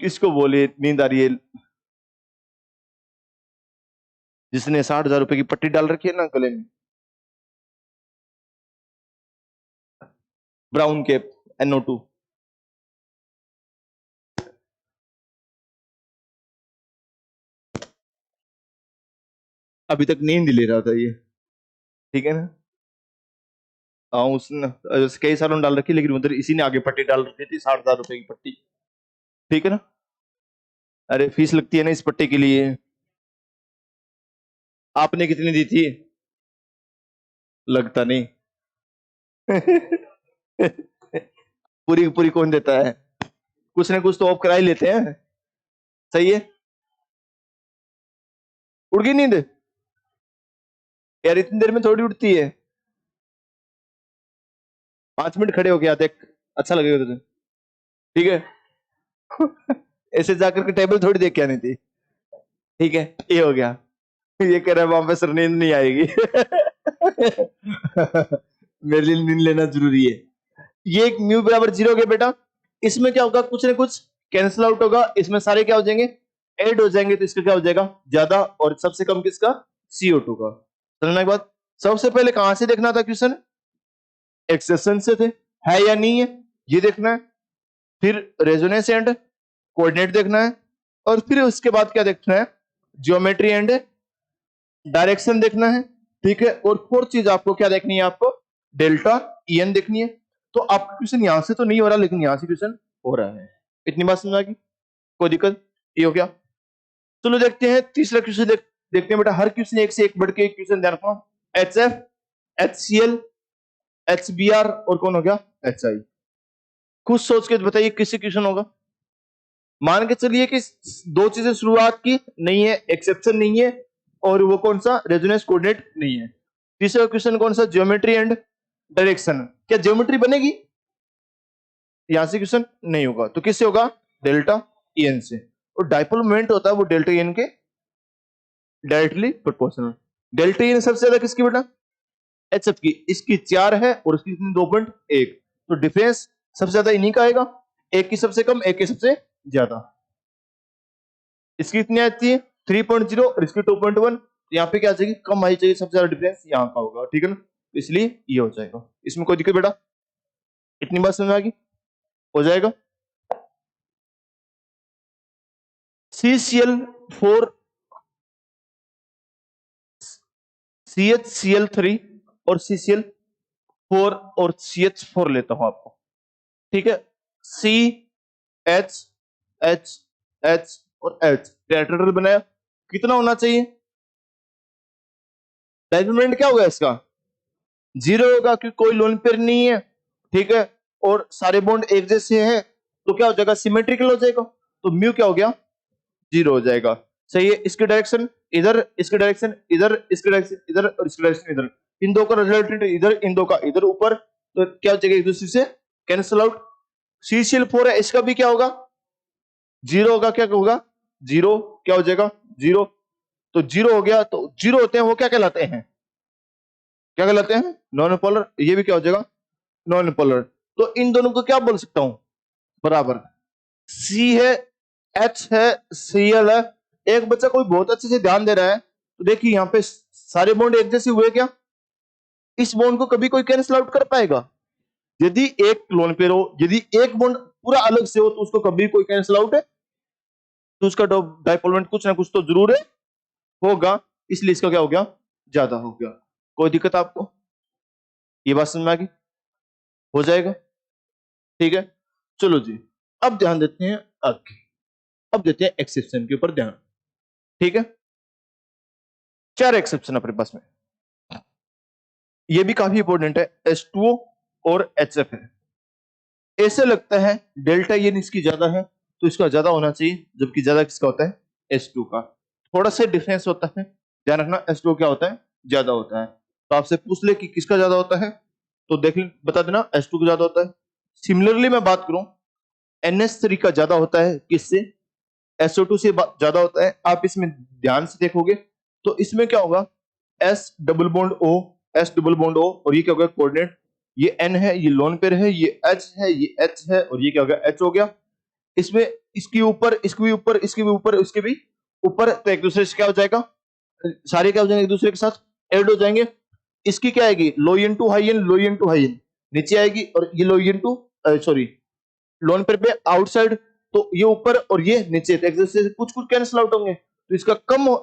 इसको बोले नींद आ रही है, जिसने 60,000 रुपए की पट्टी डाल रखी है ना गले में, ब्राउन केप NO2। अभी तक नींद ही ले रहा था ये, ठीक है ना। हाँ उसने कई सालों डाल रखी, लेकिन उधर इसी ने आगे पट्टी डाल रखी थी, 60,000 रुपए की पट्टी, ठीक है ना। अरे फीस लगती है ना इस पट्टी के लिए। आपने कितनी दी थी, लगता नहीं। पूरी पूरी कौन देता है, कुछ ना कुछ तो ऑफ करा ही लेते हैं, सही है। उड़ गई नींद यार, इतनी देर में थोड़ी उठती है, 5 मिनट खड़े हो गया देख, अच्छा लगेगा तुझे, ठीक है। ऐसे जाकर के टेबल थोड़ी देख के आनी थी, ठीक है। ये हो गया, ये कह रहा है वहां पे सर नींद नहीं आएगी। मेरे लिए नींद लेना जरूरी है। ये एक म्यू बराबर जीरो हो गया बेटा, इसमें क्या होगा, कुछ ना कुछ कैंसिल आउट होगा, इसमें सारे क्या हो जाएंगे, ऐड हो जाएंगे, तो इसका क्या हो जाएगा, ज्यादा, और सबसे कम किसका, CO2 का। समझना एक बात, सबसे पहले कहां से देखना था क्वेश्चन, एक्सेशन से थे, है या नहीं है ये देखना है, फिर रेजोनेंस एंड कोऑर्डिनेट देखना है, और फिर उसके बाद क्या देखना है, ज्योमेट्री एंड डायरेक्शन देखना है, ठीक है। और फोर्थ चीज आपको क्या देखनी है, आपको डेल्टा EN देखनी है। तो आपका क्वेश्चन यहां से तो नहीं हो रहा, लेकिन यहां से क्वेश्चन हो रहा है। इतनी बात समझ आ गई, कोई दिक्कत, ये हो गया। चलो देखते हैं तीसरा क्वेश्चन, देखते हैं बेटा, हर क्वेश्चन एक से एक बढ़ के क्वेश्चन, ध्यान रखना। HF HCl HBr और कौन हो गया, HI। खुद सोच के बताइए किससे क्वेश्चन होगा, मान के चलिए कि दो चीजें शुरुआत की नहीं है, एक्सेप्शन नहीं है, और वो कौन सा, रेजोनेंस कोऑर्डिनेट नहीं है। तीसरा क्वेश्चन कौन सा, ज्योमेट्री एंड डायरेक्शन। क्या ज्योमेट्री बनेगी? यहां से क्वेश्चन नहीं होगा, तो किससे होगा, डेल्टा एन से। और डाइपोल मोमेंट होता है वो डेल्टा एन के डायरेक्टली प्रोपोर्शनल। डेल्टा एन सबसे ज्यादा किसकी बेटा, एच एफ की। इसकी 4 है और इसकी कितनी, 2.1। तो डिफरेंस सबसे ज्यादा इन्हीं का आएगा, एक की सबसे कम, एक की सबसे ज्यादा। इसकी कितनी आती है, 3.0 और इसकी 2.1। तो यहाँ पे क्या चाहिए, कम आई चाहिए, सबसे ज्यादा डिफरेंस यहाँ का होगा, ठीक है ना। इसलिए ये हो जाएगा, इसमें कोई दिक्कत बेटा, इतनी बात समझ आ गई, हो जाएगा। CCl4 CHCl3 और CCl4 और CH4 लेता हूं आपको, ठीक है। C H H H और H टेट्राहेड्रल बनाया, कितना होना चाहिए, डायमेंट क्या होगा इसका, 0 होगा क्योंकि कोई लोन पेयर नहीं है, ठीक है। और सारे बॉन्ड एक जैसे हैं, तो क्या हो जाएगा, सिमेट्रिकल हो जाएगा। तो म्यू क्या हो गया, 0 हो जाएगा। सही है। इसकी डायरेक्शन इधर, इसकी डायरेक्शन इधर, इसकी डायरेक्शन इधर और इसकी डायरेक्शन इधर, इन दो का रिजल्टेंट इधर, इन दो का इधर ऊपर, तो क्या हो जाएगा, एक दूसरे से कैंसिल आउट। CCl4 है, इसका भी क्या होगा, 0 होगा, क्या होगा 0, क्या हो जाएगा 0। तो 0 हो गया, तो 0 होते हैं वो क्या कहलाते हैं, क्या कहलाते हैं, नॉन पोलर। ये भी क्या हो जाएगा, नॉन पोलर। तो इन दोनों को क्या बोल सकता हूं, बराबर। C है, H है, Cl है। एक बच्चा कोई बहुत अच्छे से ध्यान दे रहा है, तो देखिए यहाँ पे सारे बॉन्ड एक जैसे हुए क्या, इस बॉन्ड को कभी कोई कैंसिल आउट कर पाएगा, यदि एक लोन पेयर हो, यदि एक बॉन्ड पूरा अलग से हो तो उसको कभी कोई कैंसिल आउट है, तो उसका डाइपोल मोमेंट कुछ ना कुछ तो जरूर है, होगा। इसलिए इसका क्या हो गया, ज्यादा हो गया। कोई दिक्कत आपको, ये बात समझ में आ गई, हो जाएगा, ठीक है। चलो जी, अब ध्यान देते हैं आगे, अब देते हैं एक्सेप्शन के ऊपर ध्यान, ठीक है। 4 एक्सेप्शन अपने पास में, ये भी काफी इंपॉर्टेंट है, H2O और HF है। ऐसे लगता है डेल्टा एन इसकी ज्यादा है, तो इसका ज्यादा होना चाहिए, जबकि ज्यादा किसका होता है, H2 का। थोड़ा सा डिफरेंस होता है, ध्यान रखना, H2 क्या होता है, ज्यादा होता है। तो आपसे पूछ ले कि किसका ज्यादा होता है, तो देख बता देना, H2 का ज्यादा होता है। सिमिलरली मैं बात करूं, NH3 का ज्यादा होता है किससे, SO2 से ज्यादा होता है। आप इसमें ध्यान से देखोगे तो इसमें क्या होगा, S double bond O, S double bond O, और ये क्या होगा, कोऑर्डिनेट, ये N है, ये लोन पेयर है, ये H है, ये H है, और ये क्या हो गया, H हो गया। इसमें इसके ऊपर, इसके भी ऊपर, इसके भी ऊपर, इसके भी ऊपर, तो एक दूसरे से क्या हो जाएगा, सारे क्या हो जाएंगे, एक दूसरे के साथ ऐड हो जाएंगे। इसकी क्या आएगी, low N to high N, low N to high N नीचे आएगी, और ये low N to, sorry, lone pair पे आउटसाइड, तो ये ऊपर और ये नीचे, तो एक दूसरे से कुछ कुछ कैंसिल आउट होंगे, तो इसका कम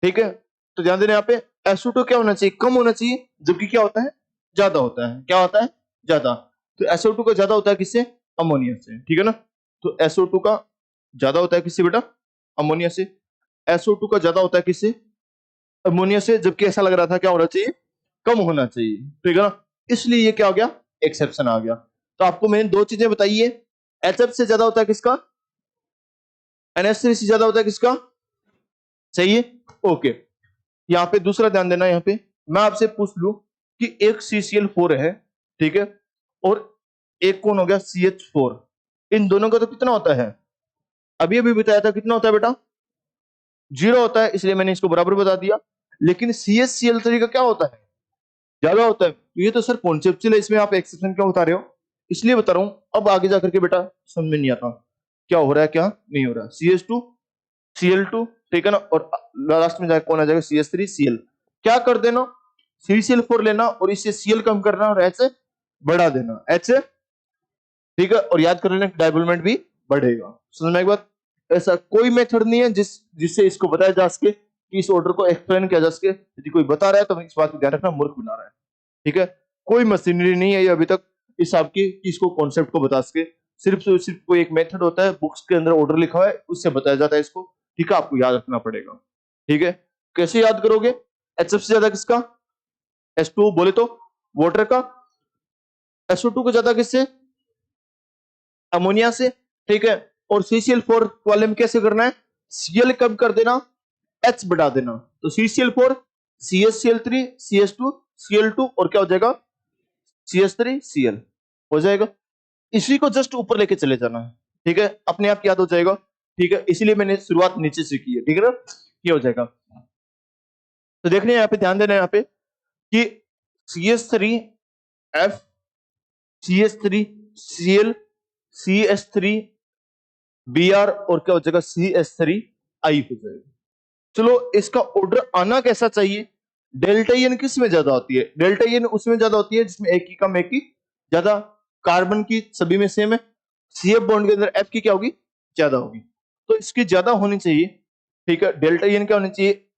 ठीक है। तो ध्यान देना, यहाँ पे SO2 क्या होना चाहिए, कम होना चाहिए, जबकि क्या होता है, ज्यादा होता है, क्या होता है, ज्यादा। तो SO2 का ज्यादा होता है किससे, अमोनिया से, ठीक है ना। तो SO2 का ज्यादा होता है किससे बेटा, अमोनिया से। SO2 का ज्यादा होता है किससे, अमोनिया से, जबकि ऐसा लग रहा था क्या होना चाहिए, कम होना चाहिए, ठीक है ना। इसलिए ये क्या हो गया, एक्सेप्शन आ गया। तो आपको मैंने दो चीजें बताई है, HF से ज्यादा होता है किसका, NH3 से ज्यादा होता है किसका, सही है, ओके। यहाँ पे दूसरा ध्यान देना, यहाँ पे मैं आपसे पूछ लू कि एक CCl4 है, ठीक है, और एक कौन हो गया, CH4, इन दोनों का तो कितना होता है, अभी अभी बताया था, कितना होता है बेटा, 0 होता है, इसलिए मैंने इसको बराबर बता दिया। लेकिन CHCl3 का क्या होता है, ज्यादा होता है। ये तो सर कॉन्सेप्चुअल है, इसमें आप एक्सेप्शन क्यों बता रहे हो, इसलिए बता रहा हूं। अब आगे जाकर के बेटा समझ में नहीं आता क्या हो रहा है, क्या नहीं हो रहा। CH2 Cl2, ठीक है ना, और लास्ट में जाकर कौन आ जाएगा, CH3 Cl। क्या कर देना, CCl4 लेना और इससे Cl कम करना और H बढ़ा देना, H, ठीक है, और याद कर लेना डाइबोलमेंट भी बढ़ेगा। समझ में एक बात, ऐसा कोई मेथड नहीं है जिससे इसको बताया जा सके, कि इस ऑर्डर को एक्सप्लेन किया जा सके। यदि कोई बता रहा है तो इस बात का ध्यान रखना, मूर्ख बना रहा है, ठीक है। कोई मशीनरी नहीं है ये अभी तक इस आपकी, इसको कॉन्सेप्ट को बता सके। सिर्फ कोई एक मेथड होता है, बुक्स के अंदर ऑर्डर लिखा हुआ है, उससे बताया जाता है इसको, ठीक है। आपको याद रखना पड़ेगा, ठीक है। कैसे याद करोगे, HF से ज्यादा किसका, H2 बोले तो वाटर का, SO2 को ज्यादा किससे, अमोनिया से, ठीक है। और CCl4 वाले में कैसे करना है, Cl कम कर देना, H बढ़ा देना, तो CCl4 CH Cl3 CH2 Cl2 और क्या हो जाएगा CH3 Cl हो जाएगा। इसी को जस्ट ऊपर लेके चले जाना है, ठीक है, अपने आप याद हो जाएगा, ठीक है, इसीलिए मैंने शुरुआत नीचे से की है, ठीक है ना, ये हो जाएगा। तो देखने यहाँ पे ध्यान देना यहाँ पे कि CH3F CH3Cl CH3Br और क्या हो जाएगा CH3I हो जाएगा। चलो इसका ऑर्डर आना कैसा चाहिए, डेल्टा एन किस में ज्यादा होती है, डेल्टा एन उसमें ज्यादा होती है जिसमें एक की कम एक की ज्यादा, कार्बन की सभी में सेम है, CF बॉन्ड के अंदर F की क्या होगी, ज्यादा होगी, तो इसकी ज्यादा होनी चाहिए, ठीक है, डेल्टा एन क्या होनी चाहिए,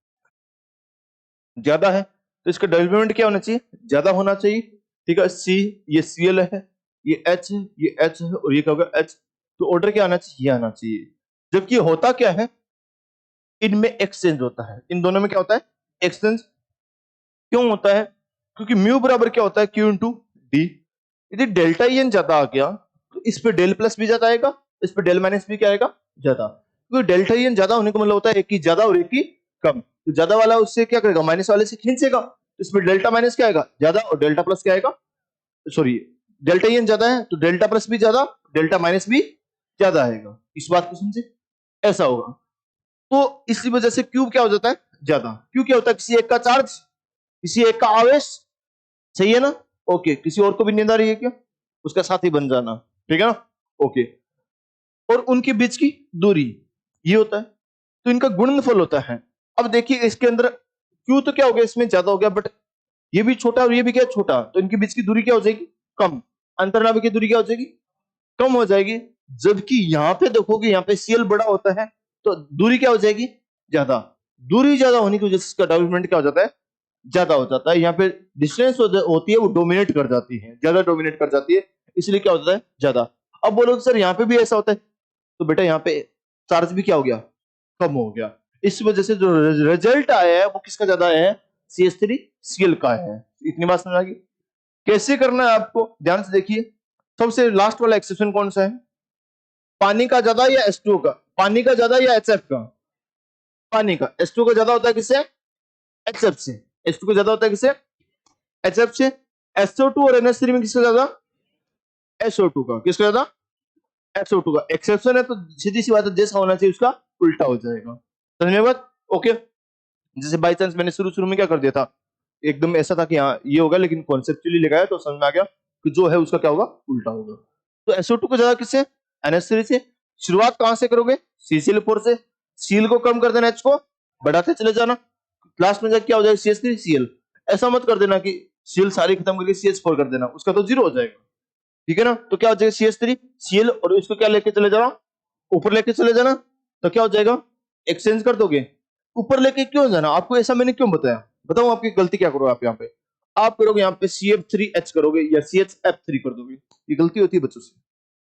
ज्यादा है, तो इसका डेवलपमेंट क्या होना चाहिए, ज्यादा होना चाहिए, ठीक है। C ये Cl है, ये H है, ये H है और ये क्या होगा H, तो ऑर्डर क्या आना चाहिए, ये आना चाहिए। जबकि होता क्या है, इनमें एक्सचेंज होता है, इन दोनों में क्या होता है, एक्सचेंज। क्यों होता है, क्योंकि म्यू बराबर क्या होता है Q इंटू डी। यदि डेल्टा एन ज्यादा आ गया तो इस पे डेल प्लस भी ज्यादा आएगा, इस पे डेल माइनस भी क्या आएगा, ज्यादा, क्योंकि डेल्टा एन ज्यादा होने का मतलब होता है एक की ज्यादा और एक की कम, तो ज्यादा वाला उससे क्या करेगा, माइनस वाले से खींचेगा, तो इसमें डेल्टा माइनस क्या आएगा, ज्यादा, और डेल्टा प्लस क्या आएगा, सॉरी डेल्टा एन ज्यादा है तो डेल्टा प्लस भी ज्यादा, डेल्टा माइनस भी ज्यादा आएगा, इस बात को समझे, ऐसा होगा। तो इसी वजह से क्यूब क्या हो जाता है, ज्यादा, क्यों क्या होता है, किसी एक का चार्ज, किसी एक का आवेश, सही है ना, ओके, किसी और को भी नींद आ रही है क्या, उसका साथी बन जाना, ठीक है ना, ओके। और उनके बीच की दूरी ये होता है, तो इनका गुणनफल होता है। अब देखिए इसके अंदर क्यू तो क्या हो गया, इसमें ज्यादा हो गया, बट ये भी छोटा और ये भी क्या छोटा, तो इनके बीच की दूरी क्या हो जाएगी, कम, अंतर्नाभिक की दूरी क्या हो जाएगी, कम हो जाएगी। जबकि यहाँ पे देखोगे, यहाँ पे सीएल बड़ा होता है तो दूरी क्या हो जाएगी, ज्यादा, दूरी ज्यादा होने की वजह से इसका डेवलपमेंट क्या हो जाता है, ज्यादा हो जाता है। यहाँ पे डिस्टेंस होती है वो डोमिनेट कर जाती है, ज्यादा डोमिनेट कर जाती है, इसलिए क्या होता है ज्यादा। अब बोलो सर यहाँ पे भी ऐसा होता है, तो बेटा यहाँ पे चार्ज भी क्या हो गया, कम हो गया, इस वजह से जो रिजल्ट आया है वो किसका ज्यादा आया है, CH3 Cl का है। इतनी बात समझ आ गई, कैसे करना है आपको ध्यान से देखिए। सबसे लास्ट वाला एक्सेप्शन कौन सा है, पानी का ज्यादा या H2O का, पानी का ज्यादा या HF का, पानी का, H2O का ज्यादा होता है किससे, HF से, H2 का ज्यादा होता है किससे, HF से। SO2 और NH3 में किसका ज्यादा, SO2 का, किसका ज्यादा, SO2 का। एक्सेप्शन है तो सीधी सी बात है, जैसा होना चाहिए उसका उल्टा हो जाएगा, समझ में बात, ओके। जैसे बाई चांस मैंने शुरू शुरू में क्या कर दिया था, एकदम ऐसा था कि हाँ ये होगा, लेकिन कॉन्सेप्चुअली लगाया तो समझ में आ गया कि जो है उसका क्या होगा, उल्टा होगा। तो SO2 को ज्यादा किससे, NH3 से। शुरुआत कहां से करोगे, CCl4 से, Cl को कम कर देना, H को बढ़ाते चले जाना, लास्ट में जाके क्या हो जाएगा CH3 Cl। ऐसा मत कर देना कि Cl सारी खत्म करके CH4 कर देना, उसका तो जीरो हो जाएगा, ठीक है ना। तो क्या हो जाएगा CH3 Cl और इसको क्या लेके चले जाना, ऊपर लेके चले जाना, तो क्या हो जाएगा, एक्सचेंज कर दोगे। ऊपर लेके क्यों जाना, आपको ऐसा मैंने क्यों बताया, बताओ आपकी गलती क्या करो, आप यहाँ पे आप करोगे यहाँ पे CF3H करोगे या CHF3 कर दोगे, ये गलती होती है बच्चों से,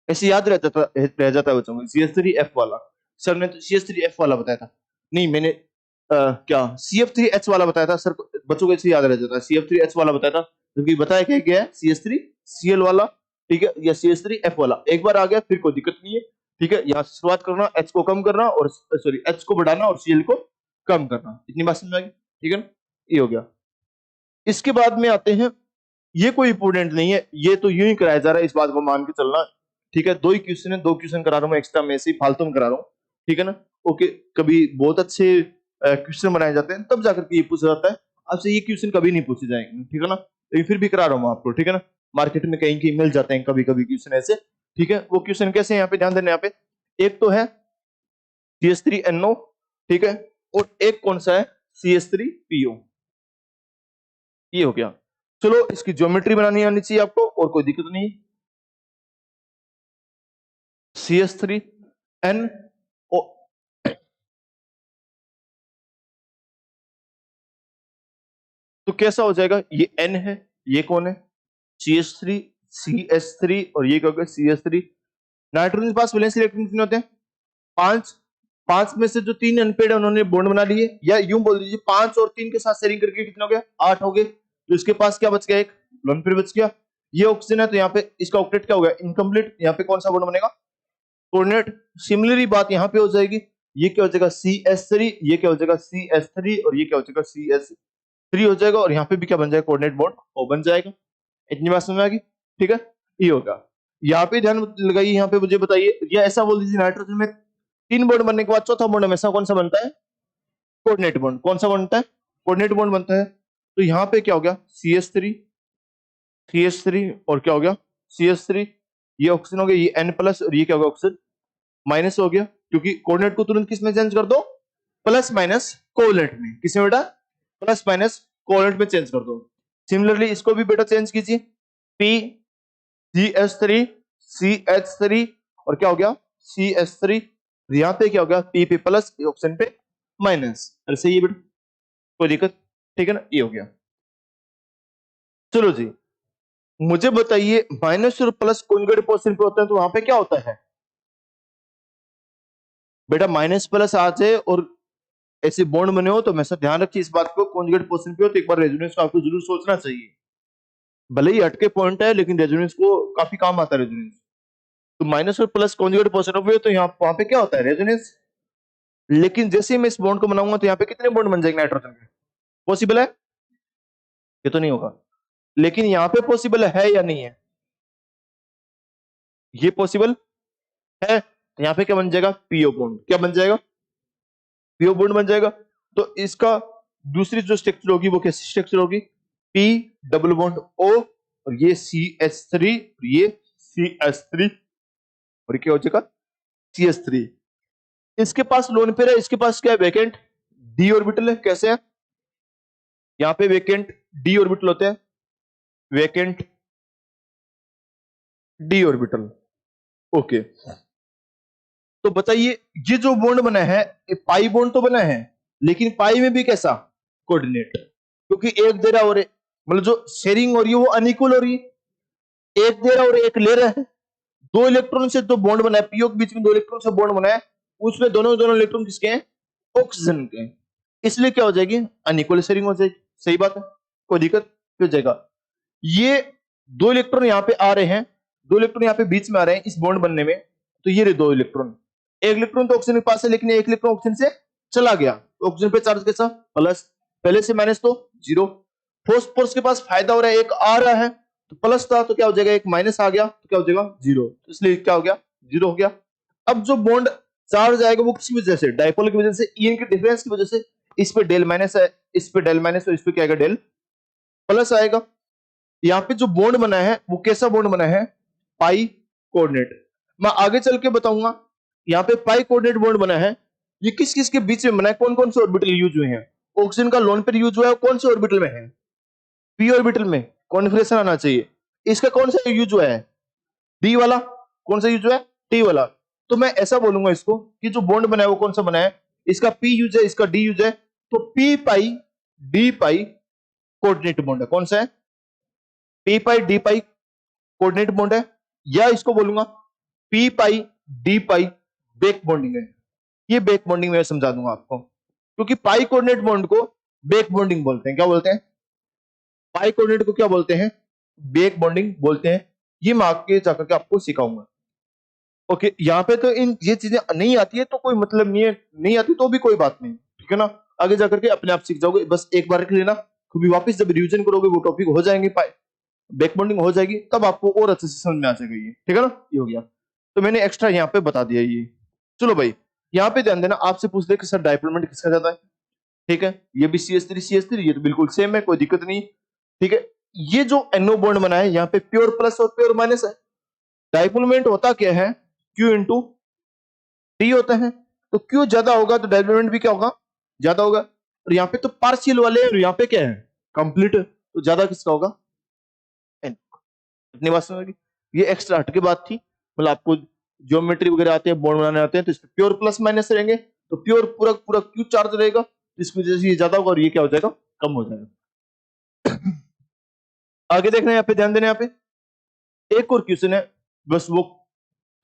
ऐसे याद रह जाता है बच्चों को, CH3F वाला, सर ने तो CH3F वाला बताया था, नहीं मैंने क्या CF3H वाला बताया था सर, बच्चों को ऐसे याद रह जाता है, CF3H वाला बताया था, क्योंकि बताया क्या है CH3Cl वाला, ठीक है, या CH3F वाला, एक बार आ गया फिर कोई दिक्कत नहीं है, ठीक है। यहाँ से शुरुआत करना, H को कम करना और सॉरी H को बढ़ाना और Cl को कम करना, इतनी बात समझ आ गई, ठीक है ना, ये हो गया। इसके बाद में आते हैं, ये कोई इंपोर्टेंट नहीं है, ये तो यूं ही कराया जा रहा है, इस बात को मान के चलना, ठीक है। दो ही क्वेश्चन है, दो क्वेश्चन करा रहा हूं मैं एक्स्ट्रा, में से फालतू में करा रहा हूं, ठीक है ना, ओके। कभी बहुत अच्छे क्वेश्चन बनाए जाते हैं तब जाकर के ये पूछा जाता है, आपसे ये क्वेश्चन कभी नहीं पूछे जाएंगे, ठीक है ना, लेकिन फिर भी करा रहा हूं आपको, ठीक है ना। मार्केट में कहीं कहीं मिल जाते हैं कभी कभी क्वेश्चन ऐसे, ठीक है। वो क्वेश्चन कैसे, यहाँ पे ध्यान देना, यहाँ पे एक तो है CH3NO, ठीक है, और एक कौन सा है CH3PO, ये हो गया। चलो इसकी ज्योमेट्री बनानी आनी चाहिए आपको, और कोई दिक्कत नहीं। CH3NO, तो कैसा हो जाएगा, ये N है, ये कौन है CH3 CH3 और ये क्या हो गया CH3। नाइट्रोजन के पास वैलेंसी इलेक्ट्रॉन कितने होते हैं, 5, 5 में से जो 3 अनपेड है उन्होंने बॉन्ड बना लिए, या यूं बोल दीजिए 5 और 3 के साथ शेयरिंग करके कितने हो गए, 8 हो गए। तो इसके पास क्या बच गया, एक लोन पेयर बच गया। ये ऑक्सीजन है तो यहाँ पे इसका ऑक्टेट क्या हो गया, इनकम्प्लीट। यहाँ पे कौन सा बॉन्ड बनेगा, कोऑर्डिनेट। सिमिलरली बात यहाँ पे हो जाएगी, ये क्या हो जाएगा CH3, ये क्या हो जाएगा CH3, और ये क्या हो जाएगा CH3 हो जाएगा, और यहाँ पे भी क्या बन जाएगा, कोऑर्डिनेट बॉन्ड O बन जाएगा। इतनी बात समझ आ गई, ठीक है। ये होगा, यहाँ पे ध्यान लगाइए, यहाँ पे मुझे बताइए, या ऐसा बोल दीजिए नाइट्रोजन में 3 बॉन्ड बनने के बाद चौथा बॉन्ड हमेशा कौन सा बनता है, कोऑर्डिनेट बॉन्ड। कौन सा बनता है, कोऑर्डिनेट बॉन्ड बनता है। तो यहाँ पे क्या हो गया, CH3 और क्या हो गया CH3, ये ऑक्सीजन हो गया, ये N प्लस, और ये क्या होगा ऑक्सीजन माइनस हो गया, क्योंकि कोऑर्डिनेट को तुरंत किसमें चेंज कर दो, प्लस माइनस कोऑर्डिनेट में। किसमें बेटा, प्लस माइनस कोऑर्डिनेट में चेंज कर दो। सिमिलरली इसको भी बेटा चेंज कीजिए, PCH3 CH3 और क्या हो गया CH3, यहाँ पे क्या हो गया P पे प्लस, ऑप्शन पे माइनस। ऐसे ही बेटा, कोई दिक्कत, ठीक है ना, ये हो गया। चलो जी, मुझे बताइए माइनस और प्लस कॉन्जुगेट पोजीशन पे होते हैं तो वहां पे क्या होता है बेटा, माइनस प्लस आ जाए और ऐसे बॉन्ड बने हो तो हमेशा ध्यान रखिए इस बात को, कॉन्जुगेट पोजीशन पे हो तो एक बार रेजोनेंस को आपको जरूर सोचना चाहिए। भले ही हटके पॉइंट है लेकिन रेजोनेंस को काफी काम आता है रेजोनेंस। तो माइनस और प्लस कॉन्जुगेट पोजीशन पे हो तो यहाँ वहां पे क्या होता है, रेजोनेंस। लेकिन जैसे ही मैं इस बॉन्ड को बनाऊंगा तो यहाँ पे कितने बॉन्ड बन जाएंगे नाइट्रोजन के, पॉसिबल है, ये तो नहीं होगा। लेकिन यहाँ पे पॉसिबल है या नहीं है, ये पॉसिबल है। तो यहाँ पे क्या बन जाएगा, पीओ बॉन्ड। क्या बन जाएगा, पीओ बॉन्ड बन जाएगा। तो इसका दूसरी जो स्ट्रक्चर होगी वो कैसी स्ट्रक्चर होगी, पी डबल बॉन्ड ओ, और ये CH3, ये CH3, और क्या हो जाएगा CH3। इसके पास लोन पेयर है, इसके पास क्या है, वैकेंट डी ऑर्बिटल है। कैसे है, यहाँ पे वैकेंट डी ऑर्बिटल होते हैं, वैकेंट डी ऑर्बिटल। ओके, तो बताइए ये जो बॉन्ड बना है, ये पाई बॉन्ड तो बना है, लेकिन पाई में भी कैसा, कोऑर्डिनेट। क्योंकि एक दे रहा और मतलब जो शेयरिंग हो रही है वो अनइक्वल हो रही है, एक दे रहा और एक ले रहा है। दो इलेक्ट्रॉन से जो बॉन्ड बना है, पीओ के बीच में दो इलेक्ट्रॉन से बॉन्ड बना है, उसमें दोनों दोनों इलेक्ट्रॉन किसके हैं, ऑक्सीजन के। इसलिए क्या हो जाएगी, अनइक्वल शेयरिंग हो जाएगी। सही बात है, कोई दिक्कत हो जाएगा। ये दो इलेक्ट्रॉन यहाँ पे आ रहे हैं, दो इलेक्ट्रॉन यहाँ पे बीच में आ रहे हैं इस बॉन्ड बनने में। तो ये रहे दो इलेक्ट्रॉन, एक इलेक्ट्रॉन तो ऑक्सीजन के पास है लेकिन एक इलेक्ट्रॉन ऑक्सीजन से चला गया। ऑक्सीजन पे चार्ज कैसा, प्लस, पहले से माइनस तो जीरो। फॉस्फोरस के पास फायदा हो रहा है, एक आ रहा है तो प्लस था तो क्या हो जाएगा, एक माइनस आ गया तो क्या हो जाएगा जीरो, तो इसलिए क्या हो गया, जीरो हो गया। अब जो बॉन्ड चार्ज आएगा वो किसकी वजह से, डायपोल की वजह से, ईएन के डिफरेंस की वजह से। इस पे डेल माइनस है, इस पे डेल माइनस, और इस पे क्या आएगा, डेल प्लस आएगा। यहाँ पे जो बॉन्ड बना है वो कैसा बॉन्ड बना है, पाई कोऑर्डिनेट। मैं आगे चल के बताऊंगा। यहाँ पे पाई कोऑर्डिनेट बॉन्ड बना है, ये किस किस के बीच में बना है, कौन कौन से ऑर्बिटल यूज हुए हैं। ऑक्सीजन का लोन पेयर यूज हुआ है, कौन से ऑर्बिटल में है, पी ऑर्बिटल में कॉन्फिगरेशन आना चाहिए। इसका कौन सा यूज हुआ है, डी वाला। कौन सा यूज हुआ है, टी वाला। तो मैं ऐसा बोलूंगा इसको कि जो बॉन्ड बना है वो कौन सा बना है, इसका पी यूज है, इसका डी यूज है। तो पी पाई डी पाई कोऑर्डिनेट बॉन्ड है। कौन सा है, पी पाई डी पाई कोऑर्डिनेट बॉन्ड है। या इसको बोलूंगा पी पाई डी पाई बैक बॉन्डिंग है। ये बैक बॉन्डिंग में समझा दूंगा आपको, क्योंकि पाई कोऑर्डिनेट बॉन्ड को बैक बॉन्डिंग बोलते हैं। क्या बोलते हैं, पाई कोऑर्डिनेट को क्या बोलते हैं, बैक बॉन्डिंग बोलते हैं। ये मैं आगे जाकर के आपको सिखाऊंगा। ओके, यहाँ पे तो इन ये चीजें नहीं आती है तो कोई मतलब नहीं है, नहीं आती तो भी कोई बात नहीं, ठीक है ना। आगे जाकर के अपने आप सीख जाओगे, बस एक बार रख लेना। कभी वापस जब रिवीजन करोगे वो टॉपिक हो जाएंगे, बैक बॉन्डिंग हो जाएगी, तब आपको और अच्छे से समझ में आ जाएगा ये, ठीक है ना। ये हो गया, तो मैंने एक्स्ट्रा यहाँ पे बता दिया ये। चलो भाई, यहाँ पे ध्यान देना, आपसे पूछ दे कि सर डायपोलमेंट किसका ज्यादा है, ठीक है। ये भी CH3 ये तो बिल्कुल सेम है, कोई दिक्कत नहीं, ठीक है। ये जो NO बॉन्ड बना है यहाँ पे प्योर प्लस और प्योर माइनस है। डायपोलमेंट होता क्या है, Q इंटू टी होता है। तो Q ज्यादा होगा तो डायपोलमेंट भी क्या होगा, ज्यादा होगा। और यहाँ पे तो पार्शियल वाले हैं और यहाँ पे क्या है, कंप्लीट, तो ज्यादा किसका होगा, इतनी बात समझ गई। ये एक्स्ट्रा हट के बात थी, मतलब आपको ज्योमेट्री वगैरह आते हैं, बॉन्ड बनाने आते हैं, तो इसमें प्योर प्लस माइनस रहेंगे। तो प्योर पूरा पूरा क्यू चार्ज रहेगा, तो इसकी वजह से ये ज्यादा होगा और ये क्या हो जाएगा, कम हो जाएगा। आगे देखना है, यहाँ पे ध्यान देना। यहाँ पे एक और क्वेश्चन है, बस वो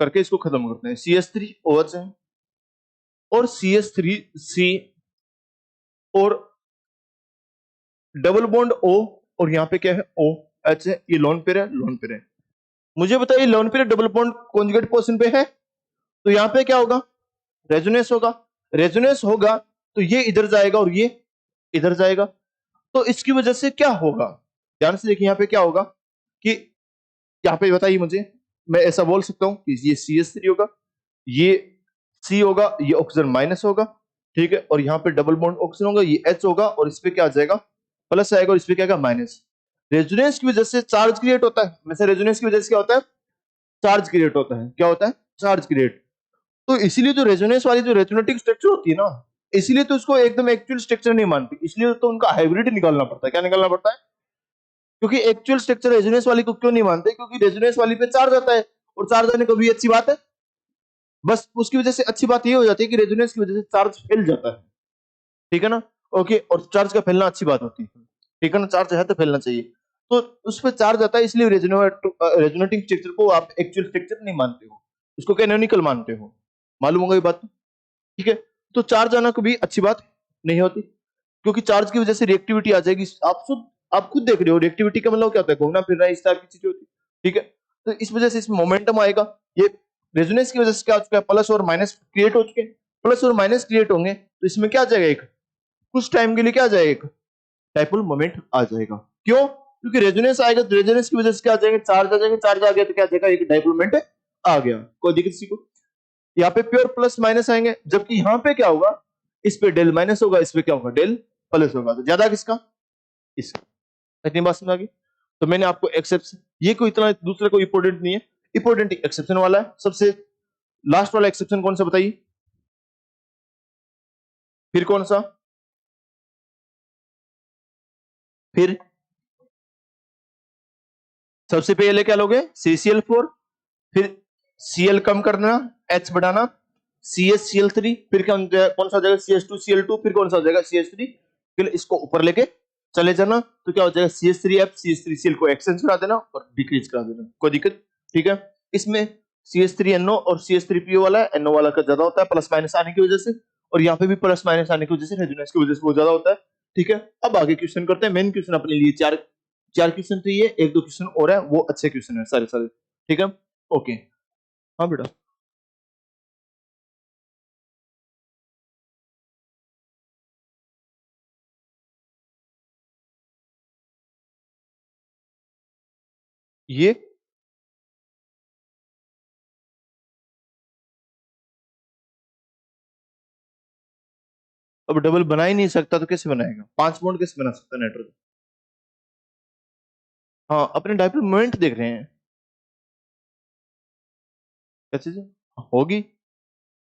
करके इसको खत्म करते हैं। CH3OH है और CH3C और डबल बॉन्ड O और यहाँ पे क्या है ओ एच है, ये लोन पेयर है, लोन पेयर है। मुझे बताइए lone pair double bond conjugate position पे है, तो यहाँ पे क्या होगा, रेजोनेंस होगा। रेजोनेंस होगा तो ये इधर जाएगा और ये इधर जाएगा, तो इसकी वजह से क्या होगा, ध्यान से देखिए यहाँ पे क्या होगा कि यहाँ पे बताइए मुझे, मैं ऐसा बोल सकता हूँ कि ये CH3 होगा, ये C होगा, ये ऑक्सीजन माइनस होगा, ठीक है, और यहाँ पे डबल बॉन्ड ऑक्सीजन होगा, ये H होगा, और इस पे क्या आ जाएगा, प्लस आएगा, और इस पे क्या आएगा, माइनस। रेजोनेंस की वजह से चार्ज क्रिएट होता है, वैसे रेजोनेंस की वजह से क्या होता है, चार्ज क्रिएट होता है। क्या होता है, चार्ज क्रिएट। तो इसीलिए जो रेजोनेंस वाली जो रेजोनेटिक स्ट्रक्चर होती है ना, इसीलिए तो इसको एकदम एक्चुअल स्ट्रक्चर नहीं मानती, इसलिए तो उनका हाइब्रिड निकालना पड़ता है। क्या निकालना पड़ता है, क्योंकि एक्चुअल स्ट्रक्चर रेजोनेंस वाली को क्यों नहीं मानते, क्योंकि रेजोनेंस वाली पे चार्ज आता है, और चार्ज आने को भी अच्छी बात है, बस उसकी वजह से अच्छी बात ये हो जाती है कि रेजोनेंस की वजह से चार्ज फैल जाता है, ठीक है ना, ओके, और चार्ज का फैलना अच्छी बात होती है, ठीक है ना, चार्ज है तो फैलना चाहिए, तो उस पर चार्ज आता है, इसलिए रेजोनेटिंग स्ट्रक्चर को आप एक्चुअल स्ट्रक्चर नहीं मानते हो, उसको कैनोनिकल मानते हो, मालूम होगा ये बात, ठीक है। तो चार्ज आना कभी अच्छी बात नहीं होती, क्योंकि चार्ज की वजह से रिएक्टिविटी आ जाएगी। आप खुद देख रहे हो रिएक्टिविटी का मतलब क्या होता है, घूमना फिरना, इस टाइप की चीजें होती है, ठीक है। तो इस वजह से इसमें मोमेंटम आएगा, ये रेजोनेंस की वजह से क्या हो चुका है, प्लस और माइनस क्रिएट हो चुके हैं, प्लस और माइनस क्रिएट होंगे, तो इसमें क्या आ जाएगा, एक कुछ टाइम के लिए क्या आ जाएगा, एक डाइपोल मोमेंट आ जाएगा। क्यों, क्योंकि रेजोनेंस आएगा, तो रेजोनेंस की वजह से क्या आ जाएगा, चार्ज आ जाएगा, चार्ज आ गया तो क्या आ जाएगा, एक डाइपोल मोमेंट आ गया। कोई दिक्कत किसी को, यहाँ पे प्योर प्लस माइनस आएंगे, जबकि यहाँ पे क्या होगा, इस पे डेल माइनस होगा, इस पे क्या होगा, डेल प्लस होगा, तो ज्यादा किसका, इसका। इतनी बात समझ आ गई। तो मैंने आपको एक्सेप्शन, ये कोई इतना दूसरा कोई इंपॉर्टेंट नहीं है, इंपॉर्टेंट एक्सेप्शन वाला है, सबसे लास्ट वाला एक्सेप्शन कौन सा बताइए, फिर कौन सा, फिर सबसे पहले क्या लोगे, CCl4, फिर Cl कम करना, H बढ़ाना, CH Cl3, फिर कौन सा हो जाएगा, CH2 Cl2, फिर कौन सा हो जाएगा, CH3, फिर इसको ऊपर लेके चले जाना, तो क्या हो जाएगा, CH3F CH3Cl को एक्सचेंज करा देना और डिक्रीज करा देना, कोई दिक्कत, ठीक है। इसमें CH3NO और CH3PO वाला है, NO वाला का ज्यादा होता है प्लस माइनस आने की वजह से, और यहाँ पे भी प्लस माइनस आने की वजह से, रेजोनेंस की वजह से वो ज्यादा होता है, ठीक है। अब आगे क्वेश्चन करते हैं, मेन क्वेश्चन अपने लिए चार चार क्वेश्चन तो ये, एक दो क्वेश्चन और है, वो अच्छे क्वेश्चन है सारे सारे, ठीक है, ओके। हाँ बेटा, ये अब डबल बना ही नहीं सकता तो कैसे बनाएगा, 5 बॉन्ड कैसे बना सकता है नाइट्रोजन। हाँ, अपने डाइपोल मोमेंट देख रहे हैं, क्या चीज है? होगी,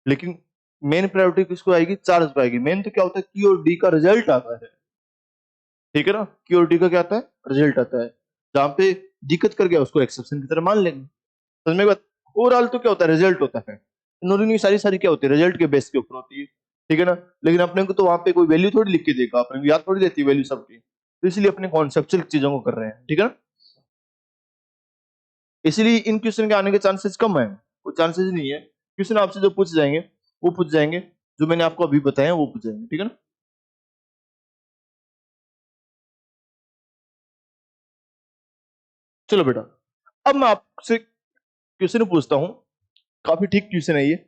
लेकिन मेन प्रायोरिटी किसको आएगी, चार्ज को आएगी। मेन तो क्या होता है, क्यू और डी का रिजल्ट आता है, ठीक है ना, क्यू और डी का क्या आता है, रिजल्ट आता है, जहां पे दिक्कत कर गया उसको एक्सेप्शन की तरह मान लेंगे, समझ में बात। ओवरऑल तो क्या होता है, रिजल्ट होता है, इन्होंने सारी सारी क्या होती है, रिजल्ट के बेस के ऊपर होती है, ठीक है ना। लेकिन अपने को तो वहां पे कोई वैल्यू थोड़ी लिख के देगा, अपने को याद थोड़ी रहती है वैल्यू सबकी, तो इसलिए अपने कॉन्सेप्चुअल चीजों को कर रहे हैं, ठीक है ना। इसलिए इन क्वेश्चन के आने के चांसेस कम है, कोई चांसेस नहीं है, क्वेश्चन आपसे जो पूछ जाएंगे वो पूछ जाएंगे, जो मैंने आपको अभी बताया वो पूछ जाएंगे, ठीक है ना। चलो बेटा, अब मैं आपसे क्वेश्चन पूछता हूँ, काफी ठीक क्वेश्चन है ये।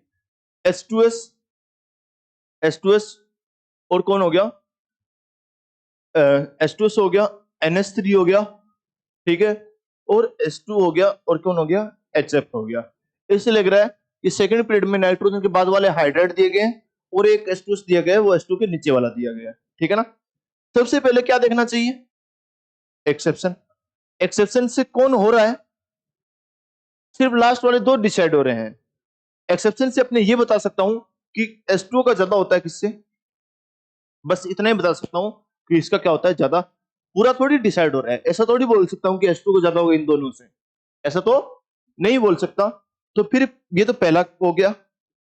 H2S, H2S और कौन हो गया, H2S हो गया, NH3 हो गया, ठीक है, और H2 हो गया, और कौन हो गया, HF हो गया। इससे लग रहा है कि सेकंड पीरियड में नाइट्रोजन के बाद वाले हाइड्राइड दिए गए हैं, और एक H2S दिया गया है, वो H2 के नीचे वाला दिया गया है, ठीक है ना। सबसे पहले क्या देखना चाहिए, एक्सेप्शन। एक्सेप्शन से कौन हो रहा है, सिर्फ लास्ट वाले दो डिसाइड हो रहे हैं। एक्सेप्शन से अपने ये बता सकता हूं कि H2O का ज्यादा होता है किससे, बस इतना ही बता सकता हूं कि इसका क्या होता है ज्यादा, पूरा थोड़ी डिसाइड हो रहा है, ऐसा थोड़ी बोल सकता हूं कि H2 को ज्यादा होगा इन दोनों से, ऐसा तो नहीं बोल सकता। तो फिर ये तो पहला हो गया।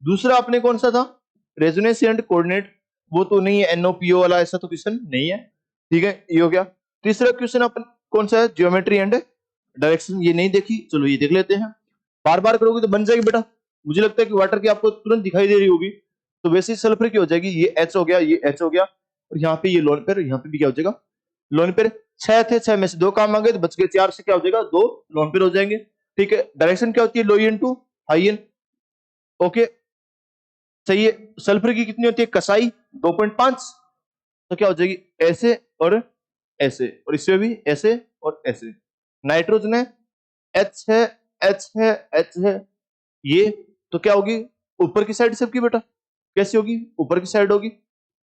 दूसरा अपने कौन सा था, रेजोनेंस एंड कोऑर्डिनेट, वो तो नहीं है, NOPO वाला ऐसा तो क्वेश्चन नहीं है, ठीक है, ये हो गया। तीसरा क्वेश्चन अपन कौन सा है, ज्योमेट्री एंड डायरेक्शन, ये नहीं देखी, चलो ये देख लेते हैं। बार बार करोगे तो बन जाएगी बेटा, मुझे लगता है कि वाटर की आपको तुरंत दिखाई दे रही होगी, तो वैसे ही सल्फर की हो जाएगी, ये H हो गया, ये H हो गया, और यहाँ पे ये लोन पेयर, यहाँ पे भी क्या हो जाएगा, लोन पेयर 6 थे, 6 में से 2 काम आ गए तो बच गए 4 से क्या हो जाएगा 2 लोन पेयर हो जाएंगे। ठीक है, डायरेक्शन क्या होती है low N to high N. Okay सही है। सल्फर की कितनी होती है कसाई 2.5, तो क्या हो जाएगी ऐसे और ऐसे, और इसमें भी ऐसे और ऐसे। नाइट्रोजन है एच है एच है एच है, ये तो क्या होगी ऊपर की साइड सबकी बेटा, कैसी होगी ऊपर की साइड होगी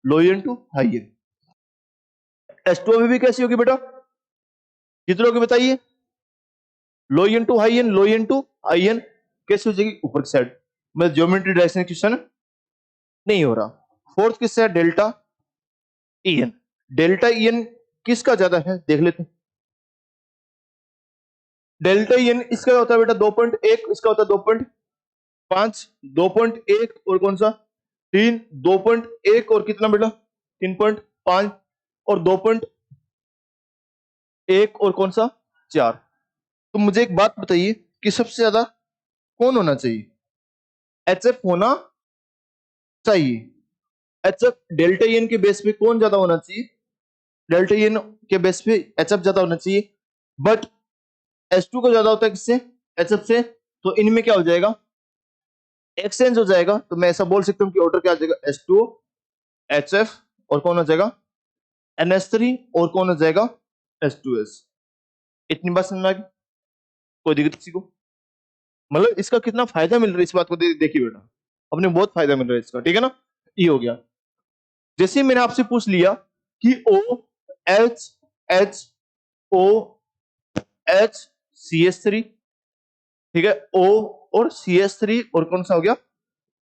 low N to high N. H2O में भी कैसी होगी बेटा, कितने होगी बताइए, low N to high N, low N to high N, कैसी हो जाएगी ऊपर की साइड। मतलब ज्योमेट्री डायरेक्शन क्वेश्चन नहीं हो रहा। फोर्थ किससे है delta E N. Delta E N किसका ज्यादा है देख लेते हैं। डेल्टा ई एन इसका होता है बेटा 2.1, इसका होता है 2.5, 2.1 और कौन सा 3, 2.1 और कितना बेटा 3.5 और 2.1 और कौन सा 4। तो मुझे एक बात बताइए कि सबसे ज्यादा कौन होना चाहिए, एच एफ होना चाहिए। H F delta E N के बेस पे कौन ज्यादा होना चाहिए, डेल्टा ई एन के बेस पे एच एफ ज्यादा होना चाहिए। बट H2 का ज्यादा होता है किससे HF से, तो इनमें क्या हो जाएगा एक्सचेंज हो जाएगा। तो मैं ऐसा बोल सकता हूं कि ऑर्डर क्या आ जाएगा H2O HF और कौन हो जाएगा NH3 और कौन हो जाएगा H2S। इतनी बात समझ में आ गई, कोई दिक्कत किसी को, मतलब इसका कितना फायदा मिल रहा है इस बात को देखिए बेटा, अपने बहुत फायदा मिल रहा है इसका। ठीक है ना, ये हो गया। जैसे मैंने आपसे पूछ लिया कि OHHOHCH3, ठीक है O और CH3 और कौन सा हो गया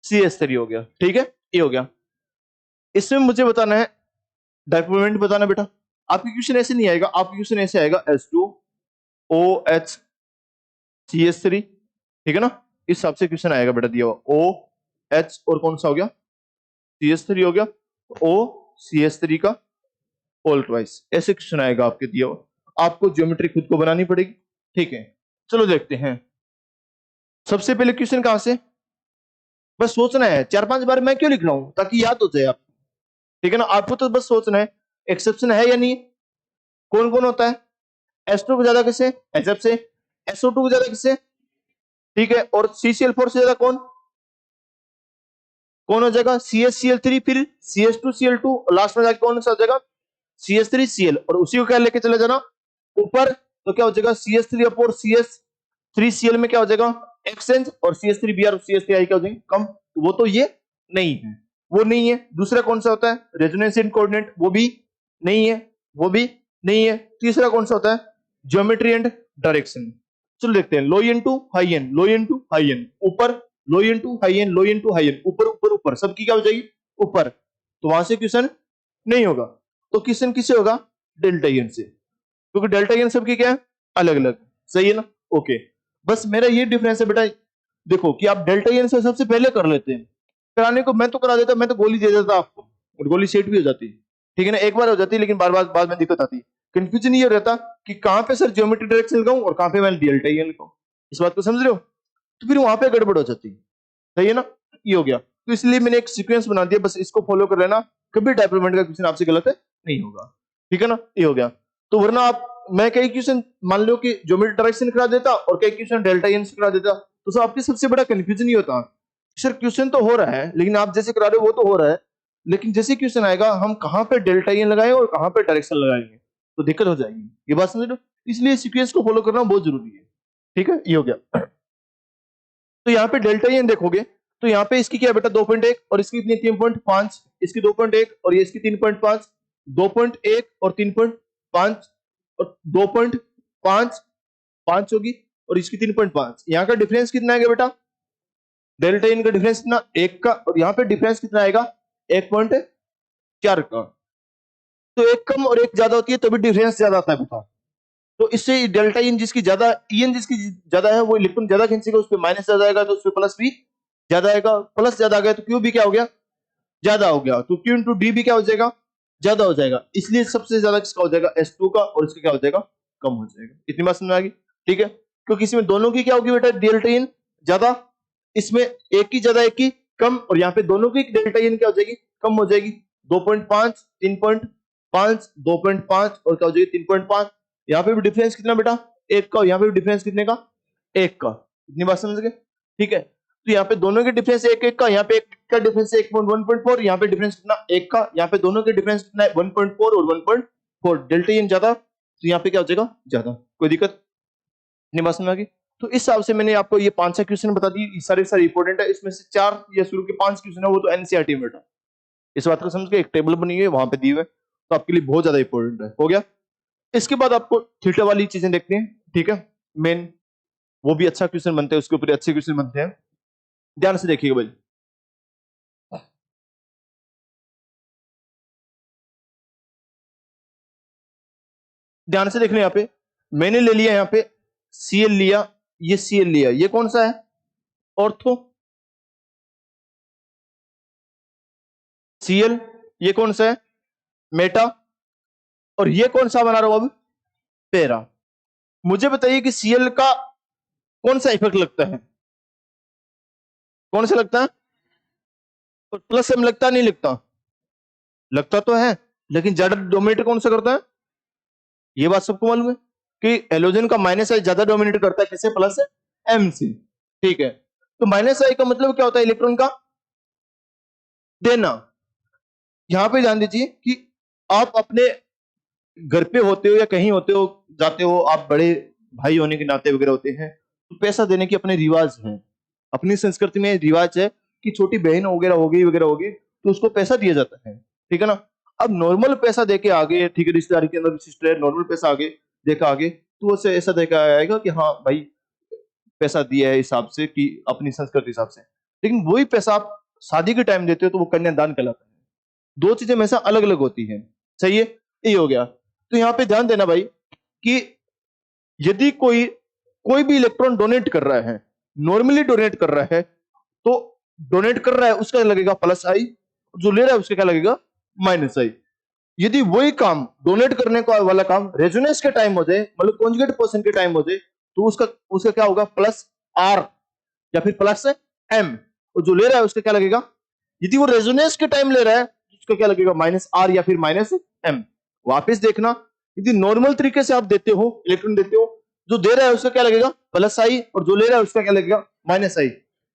CH3 हो गया। ठीक है, ये हो गया। इसमें मुझे बताना है डायपोमेंट बताना बेटा। आपकी क्वेश्चन ऐसे नहीं आएगा, आपकी क्वेश्चन ऐसे आएगा H2OHCH3, ठीक है ना, इस हिसाब से क्वेश्चन आएगा बेटा दिया हुआ OH और कौन सा हो गया CH3 हो गया, OCH3 का होल ट्वाइस, ऐसे क्वेश्चन आएगा आपके दिया हुआ। आपको ज्योमेट्री खुद को बनानी पड़ेगी। ठीक है, चलो देखते हैं। सबसे पहले क्वेश्चन कहां से, बस सोचना है 4-5 बार मैं क्यों लिख रहा हूं ताकि याद हो जाए आपको। ठीक है ना, आपको तो बस सोचना है एक्सेप्शन है या नहीं, कौन कौन होता है H2 को ज्यादा किससे HF से, SO2 को ज्यादा किससे, ठीक है, और CCl4 से ज्यादा कौन कौन हो जाएगा CH-Cl3, फिर CH2Cl2 और लास्ट में जाके कौन सा हो जाएगा CH3Cl, और उसी को क्या लेके चले जाना ऊपर, तो क्या हो जाएगा CH3 CH3Cl में क्या हो जाएगा एक्सचेंज, और CH3Br और CH3I क्या हो जाएंगे कम। तो वो तो ये नहीं है, वो नहीं है। दूसरा कौन सा होता है रेजोनेंस इन कोऑर्डिनेट, वो भी नहीं है, वो भी नहीं है। तीसरा कौन सा होता है ज्योमेट्री एंड डायरेक्शन। चलो देखते हैं low N to high N, low N to high N ऊपर, low N to high N, low N to high N ऊपर ऊपर ऊपर, सबकी क्या हो जाएगी ऊपर, तो वहां से क्वेश्चन नहीं होगा। तो क्वेश्चन किससे होगा डेल्टा एन से, क्योंकि डेल्टा एन सबकी क्या है अलग अलग, सही है ना। ओके, बस मेरा ये डिफरेंस है बेटा, देखो कि आप डेल्टा एन से सबसे पहले कर लेते हैं, कराने को मैं तो करा देता, मैं तो गोली दे देता आपको और गोली सेट भी हो जाती। ठीक है ना, एक बार हो जाती लेकिन बार बार बाद में दिक्कत आती। कंफ्यूजन ये रहता कि कहां पे सर ज्योमेट्री डायरेक्शन लगाऊं और कहां पे मैं डेल्टा एन लगाऊं, इस बात को समझ रहे हो, तो फिर वहां पे गड़बड़ हो जाती। सही है ना, ये हो गया। तो इसलिए मैंने एक सीक्वेंस बना दिया, बस इसको फॉलो कर लेना, कभी डायपोमेंट का क्वेश्चन आपसे गलत है नहीं होगा। ठीक है ना, ये हो गया। तो वरना आप मैं कई क्वेश्चन मान लो कि ज्योमेट्री डायरेक्शन करा देता और कई क्वेश्चन डेल्टा एन से करा देता, तो सर आपके सबसे बड़ा कंफ्यूजन ये होता सर क्वेश्चन तो हो रहा है लेकिन आप जैसे करा रहे हो वो तो हो रहा है, लेकिन जैसे क्वेश्चन आएगा हम कहां पे डेल्टा एन लगाएं और कहां पे डायरेक्शन लगाएंगे तो दिक्कत हो जाएगी। ये बात समझ लो, इसलिए सीक्वेंस को फॉलो करना बहुत जरूरी है। ठीक है, ये हो गया। तो यहाँ पे डेल्टा एन देखोगे तो यहाँ पे इसकी क्या बेटा 2.1 और इसकी कितनी 3.5, इसकी 2.1 और ये इसकी 3.5, 2.1 और 3.5 और 2.5 5 होगी और इसकी 3.5, यहाँ का डिफरेंस कितना आएगा बेटा डेल्टा एन का डिफरेंस कितना 1 का, और यहाँ पे डिफरेंस कितना आएगा 1.4 का। तो एक कम और एक ज्यादा होती है तभी डिफरेंस ज्यादा आता है बेटा। तो इससे डेल्टा इन जिसकी ज्यादा इन जिसकी ज्यादा है वो इलेक्ट्रॉन ज्यादा खींचेगा, उस पर माइनस ज्यादा आएगा तो उस पर प्लस भी ज्यादा आएगा, प्लस ज्यादा आ गया तो क्यू भी क्या हो गया ज्यादा हो गया, तो क्यू इंटू डी भी क्या हो जाएगा ज्यादा हो जाएगा। इसलिए सबसे ज्यादा किसका हो जाएगा S2 का, और इसका क्या हो जाएगा कम हो जाएगा। इतनी बात समझ में आ गई। ठीक है, क्योंकि इसमें दोनों की क्या होगी बेटा डेल्टा इन ज्यादा, इसमें एक की ज्यादा एक की कम, और यहाँ पे दोनों की डेल्टा इन क्या हो जाएगी कम हो जाएगी 2.5 5, 2.5 और क्या हो जाएगी 3.5। यहाँ पे भी डिफरेंस कितना बेटा 1 का, यहाँ पे भी डिफरेंस कितने का 1 का। इतनी बात समझ गए, ठीक है। तो यहाँ पे दोनों के डिफरेंस 1 का, यहाँ पे 1 का डिफरेंस 1.4, यहाँ पे डिफरेंस कितना 1 का, यहाँ पे दोनों के डिफरेंस कितना है 1.4 और 1.4, डेल्टा एन ज्यादा तो यहाँ पे क्या हो जाएगा ज्यादा। कोई दिक्कत नहीं, बात समझ आ गई। तो इस हिसाब से मैंने आपको ये 5-6 क्वेश्चन बता दिए, सारे सारे इंपॉर्टेंट है। इसमें से 4 या शुरू के 5 क्वेश्चन है वो तो एनसीईआरटी में बेटा, इस बात को समझ के एक टेबल बनी हुई है वहां पे दी हुए, तो आपके लिए बहुत ज्यादा इंपॉर्टेंट है। हो गया। इसके बाद आपको थीटा वाली चीजें देखते हैं, ठीक है। मेन वो भी अच्छा क्वेश्चन बनते हैं, उसके ऊपर अच्छे क्वेश्चन बनते हैं। ध्यान से देखिएगा भाई, ध्यान से देखना। यहाँ पे मैंने ले लिया, यहाँ पे सीएल लिया, ये सीएल लिया, ये कौन सा है ऑर्थो सीएल, ये कौन सा है मेटा, और ये कौन सा बना रहा हूं अब पेरा। मुझे बताइए कि सीएल का कौन सा इफेक्ट लगता है, कौन सा लगता है, और प्लस एम लगता नहीं लगता, लगता तो है, लेकिन ज्यादा डोमिनेट कौन सा करता है, ये बात सबको मालूम है कि एलोजन का माइनस आई ज्यादा डोमिनेट करता है किससे, प्लस एम से, ठीक है। तो माइनस आई का मतलब क्या होता है, इलेक्ट्रॉन का देना। यहां पे ध्यान दीजिए कि आप अपने घर पे होते हो या कहीं होते हो, जाते हो, आप बड़े भाई होने के नाते वगैरह होते हैं, तो पैसा देने की अपने रिवाज है, अपनी संस्कृति में रिवाज है कि छोटी बहन वगैरह होगी तो उसको पैसा दिया जाता है, ठीक है ना। अब नॉर्मल पैसा देके आगे, ठीक है, रिश्तेदारी के अंदर सिस्टर है, नॉर्मल पैसा आगे देखा आगे, तो वो ऐसा देखा आएगा कि हाँ भाई पैसा दिया है हिसाब से कि अपनी संस्कृति हिसाब से। लेकिन वही पैसा आप शादी के टाइम देते हो तो वो कन्यादान कहलाता है। दो चीजें हमेशा अलग अलग होती हैं, सही है, ये हो गया। तो यहाँ पे ध्यान देना भाई कि यदि कोई कोई भी इलेक्ट्रॉन डोनेट कर रहा है, नॉर्मली डोनेट कर रहा है, तो डोनेट कर रहा है उसका लगेगा प्लस आई, जो ले रहा है उसका क्या लगेगा माइनस आई। यदि वही काम डोनेट करने का वाला काम रेजोनेंस के टाइम हो जाए, मतलब कॉन्जुगेट पोजीशन के टाइम हो जाए, तो उसका उसका क्या होगा प्लस आर या फिर प्लस एम, और जो ले रहा है उसका क्या लगेगा, यदि वो रेजोनेंस के टाइम ले रहा है तो उसका क्या लगेगा माइनस आर या फिर माइनस एम। वापिस देखना, यदि नॉर्मल तरीके से आप देते हो, इलेक्ट्रॉन देते हो, जो दे रहा है उसका क्या लगेगा प्लस आई, और जो ले रहा है उसका क्या लगेगा माइनस आई।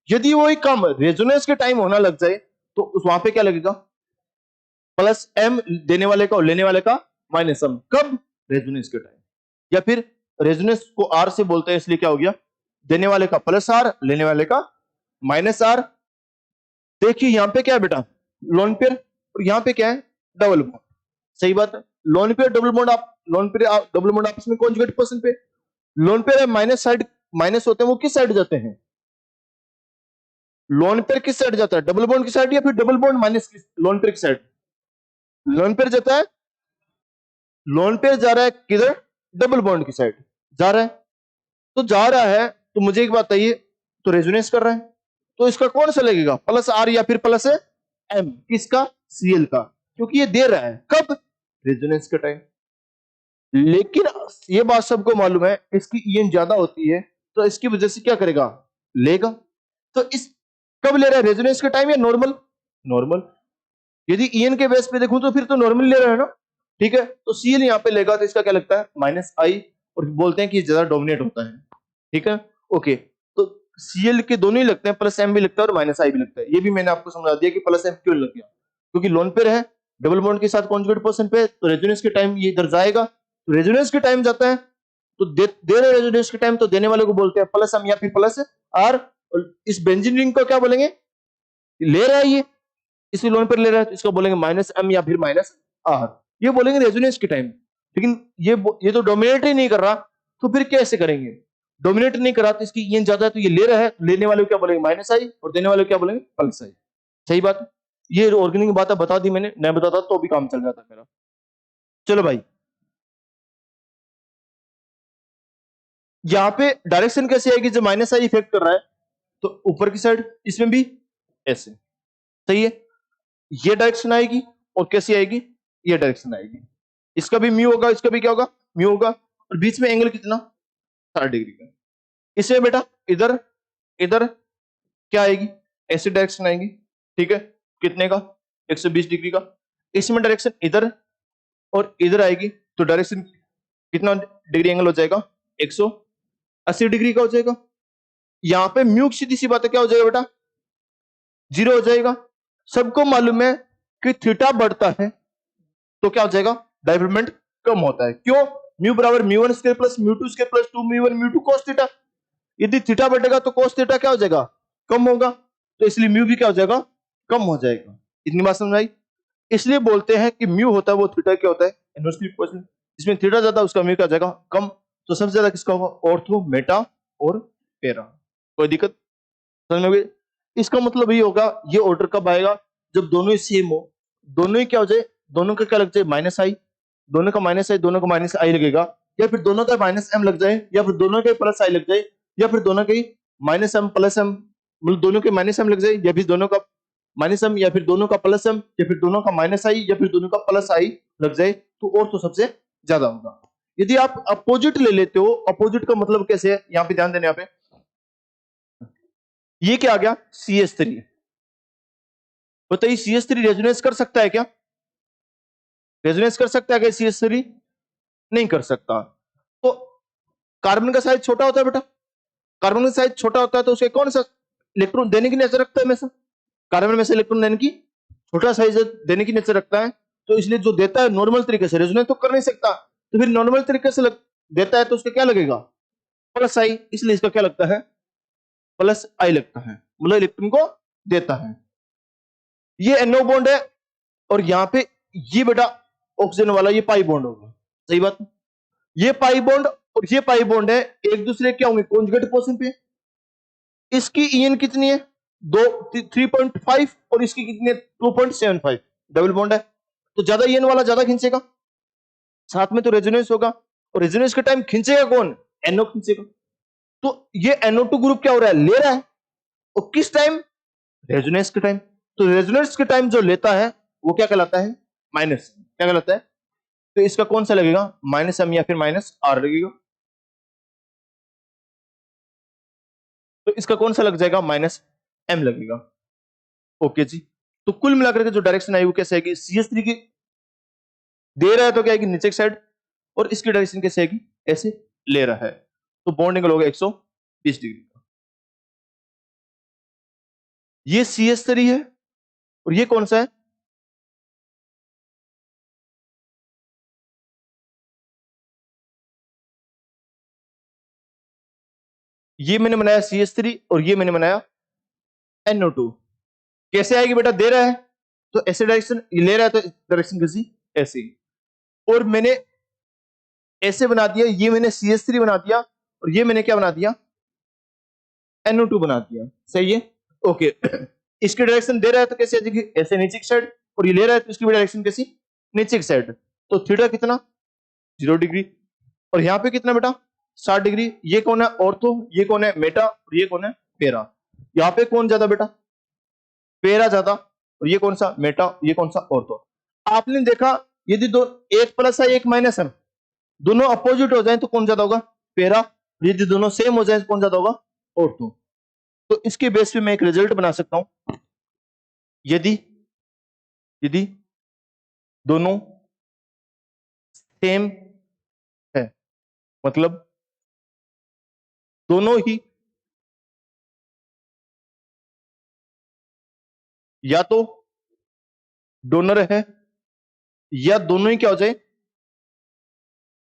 यदि वही काम रेजोनेंस के टाइम होना लग जाए तो उस वहां पे क्या लगेगा प्लस एम देने वाले का और लेने वाले का माइनस एम, कब रेजोनेंस के टाइम, या फिर रेजोनेंस को आर से बोलते हैं इसलिए क्या हो गया देने वाले का प्लस आर, लेने वाले का माइनस आर। देखिए यहां पे क्या है बेटा लोन पेयर, और यहां पे क्या है डबल बॉन्ड, सही बात है। लोन पेयर डबल बॉन्ड, आप लोन पेयर डबल बॉन्ड आपस में कॉन्जुगेट पर्सन पे, lone pair minus side, minus होते हैं वो किस साइड जाते हैं, लोन पेयर किस साइड जाता है, डबल बॉन्ड की साइड या फिर double bond minus lone pair की साइड, लोन पेयर जाता है, लोन पेयर जा रहा है किधर डबल बॉन्ड की साइड जा रहा है, तो जा रहा है तो मुझे एक बात बताइए, तो रेजोनेंस कर रहा है, तो इसका कौन सा लगेगा प्लस आर या फिर प्लस एम, किसका सीएल का, क्योंकि ये दे रहा है कब रेजोनेंस के टाइम। लेकिन ये बात सबको मालूम है इसकी ईएन ज्यादा होती है, तो इसकी वजह से क्या करेगा लेगा। तो इस कब ले रहा है रेजोनेंस के टाइम या नॉर्मल, नॉर्मल। यदि ईएन के बेस पे देखूं तो फिर तो नॉर्मल ले रहा है ना, ठीक है। तो सीएल यहां पे लेगा तो इसका क्या लगता है माइनस आई, और बोलते हैं कि ज्यादा डोमिनेट होता है, ठीक है, ओके। तो सीएल के दोनों ही लगते हैं, प्लस एम भी लगता है और माइनस आई भी लगता है। ये भी मैंने आपको समझा दिया कि प्लस एम क्यों लग गया, क्योंकि लोन पेयर है डबल बॉन्ड के साथ कॉन्जुगेट पर्सन पे, तो रेजोनेंस के टाइम ये इधर जाएगा, तो रेजोनेंस के टाइम जाता है, तो दे रहे रेजोनेंस के टाइम, तो देने वाले को बोलते हैं प्लस एम या फिर प्लस आर। और इस बेंजीन रिंग को क्या बोलेंगे, ले रहा है ये इसी लोन पर ले रहा है तो इसको बोलेंगे माइनस एम या फिर माइनस आर, ये बोलेंगे रेजोनेंस के टाइम। लेकिन ये तो डोमिनेट ही नहीं कर रहा, तो फिर कैसे करेंगे, डोमिनेट नहीं कर रहा तो इसकी ईएन ज्यादा है, तो ये ले रहा है, लेने वाले को क्या बोलेंगे माइनस आई, और देने वाले को क्या बोलेंगे प्लस आई, सही बात है। ये ऑर्गेनिक बात बता दी मैंने, नहीं बताता तो भी काम चल जाता मेरा। चलो भाई, यहाँ पे डायरेक्शन कैसे आएगी, जब माइनस आई इफेक्ट कर रहा है तो ऊपर की साइड, इसमें भी ऐसे, सही है, ये डायरेक्शन आएगी, और कैसी आएगी ये डायरेक्शन आएगी, इसका भी म्यू होगा, इसका भी क्या होगा म्यू होगा, और बीच में एंगल कितना 60 डिग्री का। इसमें बेटा इधर इधर क्या आएगी ऐसी डायरेक्शन आएगी, ठीक है, कितने का 120 डिग्री का। इसमें डायरेक्शन इधर और इधर आएगी तो डायरेक्शन कितना डिग्री एंगल हो जाएगा, 180 डिग्री का हो जाएगा। यहां पे म्यू सीधी सी बात है क्या हो जाएगा बेटा, 0 हो जाएगा। सबको मालूम है कि थीटा बढ़ता है तो क्या हो जाएगा, डाइवर्जमेंट कम होता है। क्यों, म्यू बराबर mu one square plus mu two square plus 2 mu one mu two cos theta. यदि थीटा बढ़ेगा तो cos थीटा क्या हो जाएगा, कम होगा, तो इसलिए म्यू भी क्या हो जाएगा, कम हो जाएगा। इतनी बात समझ आई। इसलिए बोलते हैं कि म्यू होता है वो थीटा क्या होता है, इनवर्सली प्रोपोर्शनल। जिसमें थीटा ज्यादा उसका म्यू क्या हो जाएगा, कम। तो सबसे ज्यादा किसका होगा, ऑर्थो, मेटा और पेरा। कोई दिक्कत समझ में गई। इसका मतलब ये होगा, ये ऑर्डर कब आएगा, जब दोनों ही सेम हो, दोनों ही क्या हो जाए, दोनों का क्या लग जाए, माइनस आई, दोनों का माइनस आई, दोनों का माइनस आई लगेगा, या फिर दोनों का माइनस एम लग जाए, या फिर दोनों के प्लस आई लग जाए, या फिर दोनों के माइनस एम प्लस एम, मतलब दोनों के माइनस एम लग जाए, या फिर दोनों का माइनस एम, या फिर दोनों का प्लस एम, या फिर दोनों का माइनस आई, या फिर दोनों का प्लस आई लग जाए, तो और तो सबसे ज्यादा होगा। यदि आप अपोजिट ले लेते हो, अपोजिट का मतलब कैसे है, यहाँ पे ध्यान देने, यहाँ पे ये क्या आ गया, CH3। बताइए CH3 रेजोनेंस कर सकता है क्या, रेजोनेंस कर सकता है क्या CH3, नहीं कर सकता। तो कार्बन का साइज छोटा होता है बेटा, कार्बन का साइज छोटा होता है तो उसे कौन सा इलेक्ट्रॉन देने की नेचर रखता है, हमेशा कार्बन में से इलेक्ट्रॉन देने की छोटा साइज देने की नेचर रखता है। तो इसलिए जो देता है नॉर्मल तरीके से, रेजोनेंस तो कर नहीं सकता, तो फिर नॉर्मल तरीके से देता है तो उसका क्या लगेगा, प्लस आई, इसलिए इसका क्या लगता है, प्लस आई लगता है, मतलब इलेक्ट्रॉन को देता है। ये NO बॉन्ड है, और यहां पे ये बेटा ऑक्सीजन वाला ये पाई बॉन्ड होगा, सही बात। ये पाई बॉन्ड और ये पाई बॉन्ड है, एक दूसरे क्या होंगे, कॉन्जुगेट पोजीशन पे। इसकी EN कितनी है, 3.5, और इसकी कितनी है, 2.75, डबल बॉन्ड है, तो ज्यादा EN वाला ज्यादा खींचेगा, साथ में तो रेजोनेंस होगा, और रेजोनेंस के टाइम खींचेगा कौन, NO खींचेगा। तो ये NO2 ग्रुप क्या हो रहा है, ले रहा है, और किस टाइम, रेजोनेंस के टाइम। तो रेजोनेंस के टाइम जो लेता है वो क्या कहलाता है, माइनस, क्या कहलाता है। तो इसका कौन सा लगेगा, माइनस एम या फिर माइनस आर लगेगा। तो इसका कौन सा लग जाएगा, माइनस एम लगेगा। ओके जी। तो कुल मिलाकर के जो डायरेक्शन आई वो कैसे आएगी, CH3 की दे रहा है तो क्या आएगी, नीचे की साइड, और इसकी डायरेक्शन कैसे आएगी, ऐसे ले रहा है, तो बॉन्ड एंगल होगा 120 डिग्री का। ये CH3 है, और ये कौन सा है, ये मैंने बनाया CH3, और ये मैंने बनाया NO2। कैसे आएगी बेटा, दे रहा है तो ऐसे डायरेक्शन, ले रहा है तो डायरेक्शन कैसी, ऐसी। और मैंने ऐसे बना दिया, ये मैंने CH3 बना दिया, और ये मैंने क्या बना दिया, NO2 बना दिया, सही है। ओके इसकी डायरेक्शन दे रहा है तो कैसे आ जाएगी, ऐसे नीचे की साइड, और ये ले रहा है तो इसकी भी डायरेक्शन कैसी, नीचे की साइड। तो थीटा कितना, 0 डिग्री, और यहाँ पे कितना बेटा, 60 डिग्री। ये कौन है, ऑर्थो, ये कौन है, मेटा, और ये कौन है, पेरा। यहाँ पे कौन ज्यादा बेटा, पेरा ज्यादा, और ये कौन सा, मेटा, ये कौन सा, ऑर्थो। आपने देखा यदि दो, एक प्लस है एक माइनस है, दोनों अपोजिट हो जाए तो कौन ज्यादा होगा, पेरा। यदि दोनों सेम हो जाए तो कौन ज्यादा होगा, ऑर्थो। तो इसके बेस पे मैं एक रिजल्ट बना सकता हूं, यदि यदि दोनों सेम है, मतलब दोनों ही या तो डोनर है, या दोनों ही क्या हो जाए,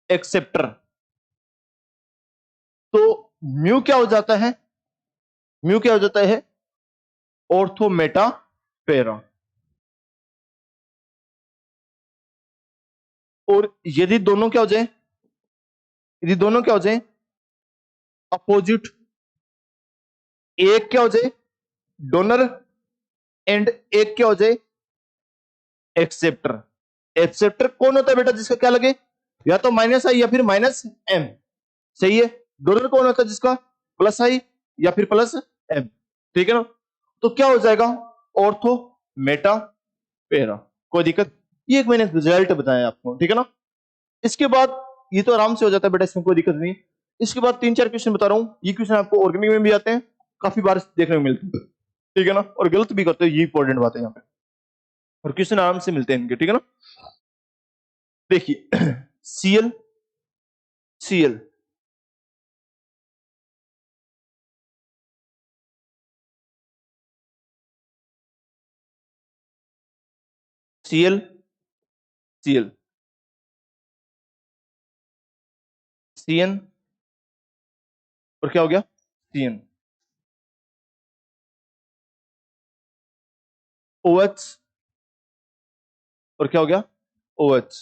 एक्सेप्टर। तो म्यू क्या हो जाता है, म्यू क्या हो जाता है, ऑर्थो मेटा पेरा। और यदि दोनों क्या हो जाए, यदि दोनों क्या हो जाए, अपोजिट, एक क्या हो जाए, डोनर, एंड एक क्या हो जाए, एक्सेप्टर। एक्सेप्टर कौन होता है बेटा, जिसका क्या लगे, या तो माइनस आई या फिर माइनस एम, सही है। डोनर कौन होता है, जिसका प्लस आई या फिर प्लस एम, ठीक है ना। तो क्या हो जाएगा, ऑर्थो मेटा पेरा, कोई दिक्कत। ये एक मैंने रिजल्ट बताया आपको, ठीक है ना। इसके बाद ये तो आराम से हो जाता है बेटा, इसमें कोई दिक्कत नहीं। इसके बाद 3-4 क्वेश्चन बता रहा हूं, ये क्वेश्चन आपको ऑर्गेनिक में भी आते हैं, काफी बार देखने को मिलते हैं, ठीक है ना, और गलत भी करते हैं, ये इंपॉर्टेंट बात है यहाँ पे, और क्वेश्चन आराम से मिलते हैं इनके, ठीक है ना। देखिए Cl Cl Cl Cl Cn और क्या हो गया Cn OH और क्या हो गया OH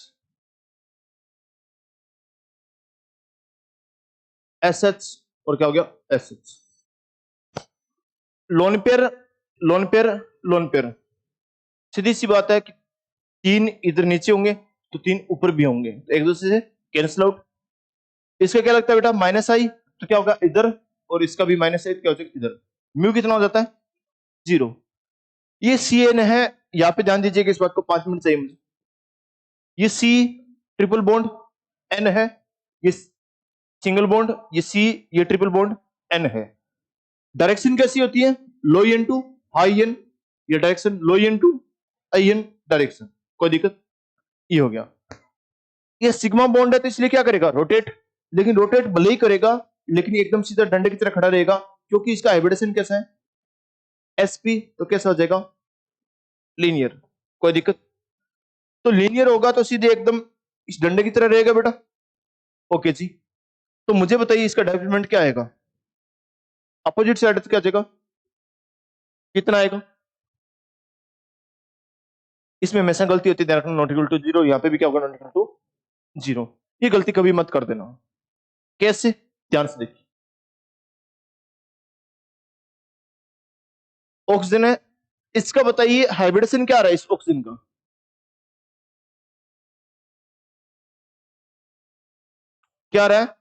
SH और क्या हो गया SH lone pair lone pair lone pair सीधी सी बात है कि तीन इधर नीचे होंगे तो तीन ऊपर भी होंगे तो एक दूसरे से कैंसिल आउट। इसका क्या लगता है बेटा माइनस आई तो क्या होगा इधर और इसका भी माइनस आई तो क्या हो जाएगा इधर म्यू कितना हो जाता है 0। ये CN है यहां पे ध्यान दीजिएगा इस बात को 5 मिनट चाहिए मुझे। ये C ट्रिपल बॉन्ड N है ये सिंगल बॉन्ड ये C ये ट्रिपल बॉन्ड N है। डायरेक्शन कैसी होती है low N to high N ये direction low N to high N direction कोई दिक्कत ये हो गया। ये सिग्मा बॉन्ड है तो इसलिए क्या करेगा रोटेट लेकिन रोटेट भले ही करेगा लेकिन एकदम सीधा डंडे की तरह खड़ा रहेगा क्योंकि इसका हाइब्रिडेशन कैसा है SP तो कैसा हो जाएगा लीनियर कोई दिक्कत तो लीनियर होगा तो सीधे एकदम इस डंडे की तरह रहेगा बेटा। ओके जी तो मुझे बताइए इसका डिफाइनमेंट क्या आएगा अपोजिट साइड क्या जाएगा कितना आएगा इसमें हमेशा गलती होती है नॉट इक्वल टू 0 यहां पे भी क्या होगा नॉट इक्वल टू 0 ये गलती कभी मत कर देना। कैसे ध्यान से देखिए ऑक्सीजन है इसका बताइए हाइब्रिडेशन क्या आ रहा है इस ऑक्सीजन का क्या आ रहा है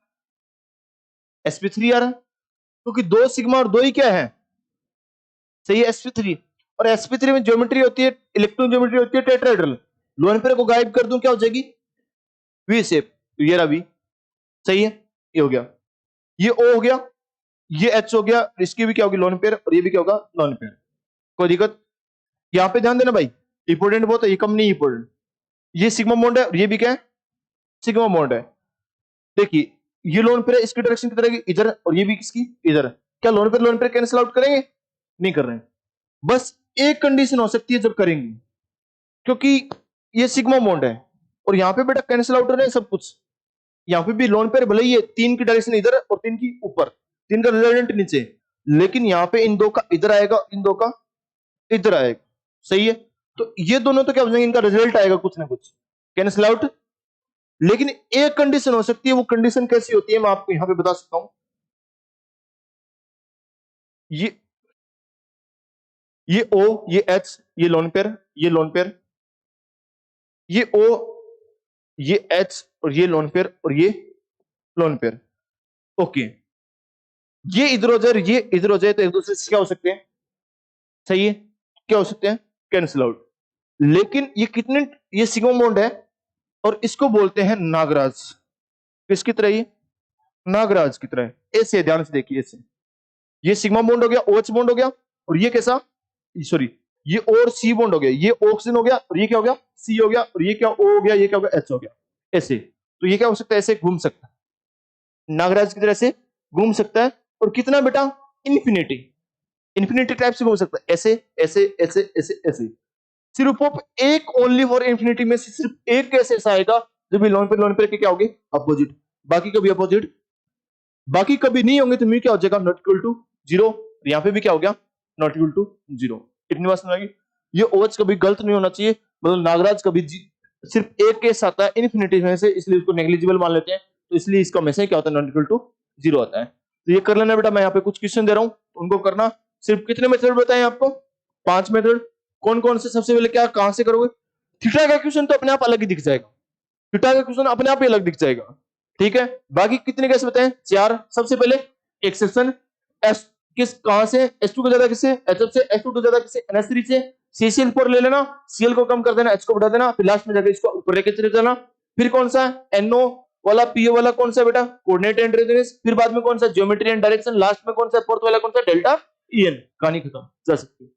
sp3 आ रहा है क्योंकि दो सिग्मा और दो ही क्या है सही है sp3 और sp3 में ज्योमेट्री होती है इलेक्ट्रॉन ज्योमेट्री होती है टेट्राहेड्रल लोन पेयर को गायब कर दूं क्या हो जाएगी वी शेप ये रहा वी सही है ये हो गया ये O हो गया ये H हो गया इसकी भी क्या होगी लोन पेयर और ये भी क्या होगा लोन पेयर कोई दिक्कत यहां पे ध्यान देना भाई इंपोर्टेंट बहुत है ये कम नहीं इंपोर्टेंट ये सिग्मा बॉन्ड है और ये भी क्या है सिग्मा बॉन्ड है। देखिए ये लोन पेयर इसकी डायरेक्शन किधर रहेगी इधर और ये भी किसकी इधर क्या लोन पेयर कैंसिल आउट करेंगे नहीं कर रहे हैं बस एक कंडीशन हो सकती है जब करेंगे क्योंकि ये सिग्मा बॉन्ड है और यहां पे बेटा कैंसिल आउट हो रहे हैं सब कुछ यहां पे भी लोन पेयर भले ही है तीन की डायरेक्शन इधर और तीन की ऊपर तीन का रिजल्टेंट नीचे लेकिन यहां पे इन दो का इधर आएगा इन दो का इधर आएगा सही है तो ये दोनों तो क्या हो जाएंगे इनका रिजल्ट आएगा कुछ ना कुछ कैंसिल आउट। लेकिन एक कंडीशन हो सकती है वो कंडीशन कैसी होती है मैं आपको यहां पे बता सकता हूं ये O ये H ये लोन पेयर ये लोन पेयर ये O ये H और ये लोन पेयर और ये लोन पेयर ओके ये इधर हो जाए ये इधर हो जाए तो एक दूसरे से क्या हो सकते हैं सही है क्या हो सकते हैं कैंसिल आउट। लेकिन ये कितने ये सिग्मा बॉन्ड है और इसको बोलते हैं नागराज किसकी तरह ये नागराज की तरह ऐसे ध्यान से देखिए ऐसे ये सिग्मा बॉन्ड हो गया OH बॉन्ड हो गया और ये कैसा सॉरी ये और C बॉन्ड हो गया ये ऑक्सीजन हो गया और ये क्या हो गया C हो गया और ये क्या O हो गया ये क्या हो गया H हो गया ऐसे तो ये क्या हो सकता है ऐसे घूम सकता है नागराज की तरह से घूम सकता है और कितना बेटा इन्फिनिटी इन्फिनिटी टाइप से घूम सकता है ऐसे ऐसे ऐसे ऐसे ऐसे सिर्फ एक ओनली फॉर इन्फिनिटी में से सिर्फ एक कैसे ऐसा आएगा जब भी लोन पे के क्या होंगे अपोजिट बाकी कभी अपोजिट बाकी कभी नहीं होंगे तो म्यू क्या हो जाएगा नॉट इक्वल टू 0 यहां पे भी क्या हो गया नॉट इक्वल टू 0 इतनी बात समझ आ गई। ये OH कभी गलत नहीं होना चाहिए मतलब नागराज कभी सिर्फ एक केस आता है इन्फिनिटी में से इसलिए उसको नेग्लिजिबल मान लेते हैं तो इसलिए इसका हमेशा क्या होता है नॉट इक्वल टू 0 आता है। तो ये कर लेना बेटा मैं यहाँ पे कुछ क्वेश्चन दे रहा हूँ उनको करना सिर्फ कितने मेथड बताएं आपको 5 मेथड कौन कौन से सबसे पहले क्या कहां से करोगे थीटा का क्वेश्चन तो अपने आप अलग ही दिख जाएगा थीटा का क्वेश्चन अपने आप ही अलग दिख जाएगा ठीक है। बाकी कितने कैसे बताएं 4 सबसे पहले एक सेक्शन एस किस कहां से S2 को ज्यादा किससे HF से S2 को ज्यादा किससे NH3 से CCl4 ले लेना Cl को कम कर देना H को बढ़ा देना फिर लास्ट में जाकर इसको ऊपर लेके चले जाना फिर कौन सा NO वाला PO वाला कौन सा बेटा कोऑर्डिनेट एंड रेजोनेंस फिर बाद में कौन सा ज्योमेट्री एंड डायरेक्शन लास्ट में कौन सा फोर्थ वाला कौन सा डेल्टा EN कहानी खत्म जा सकती है।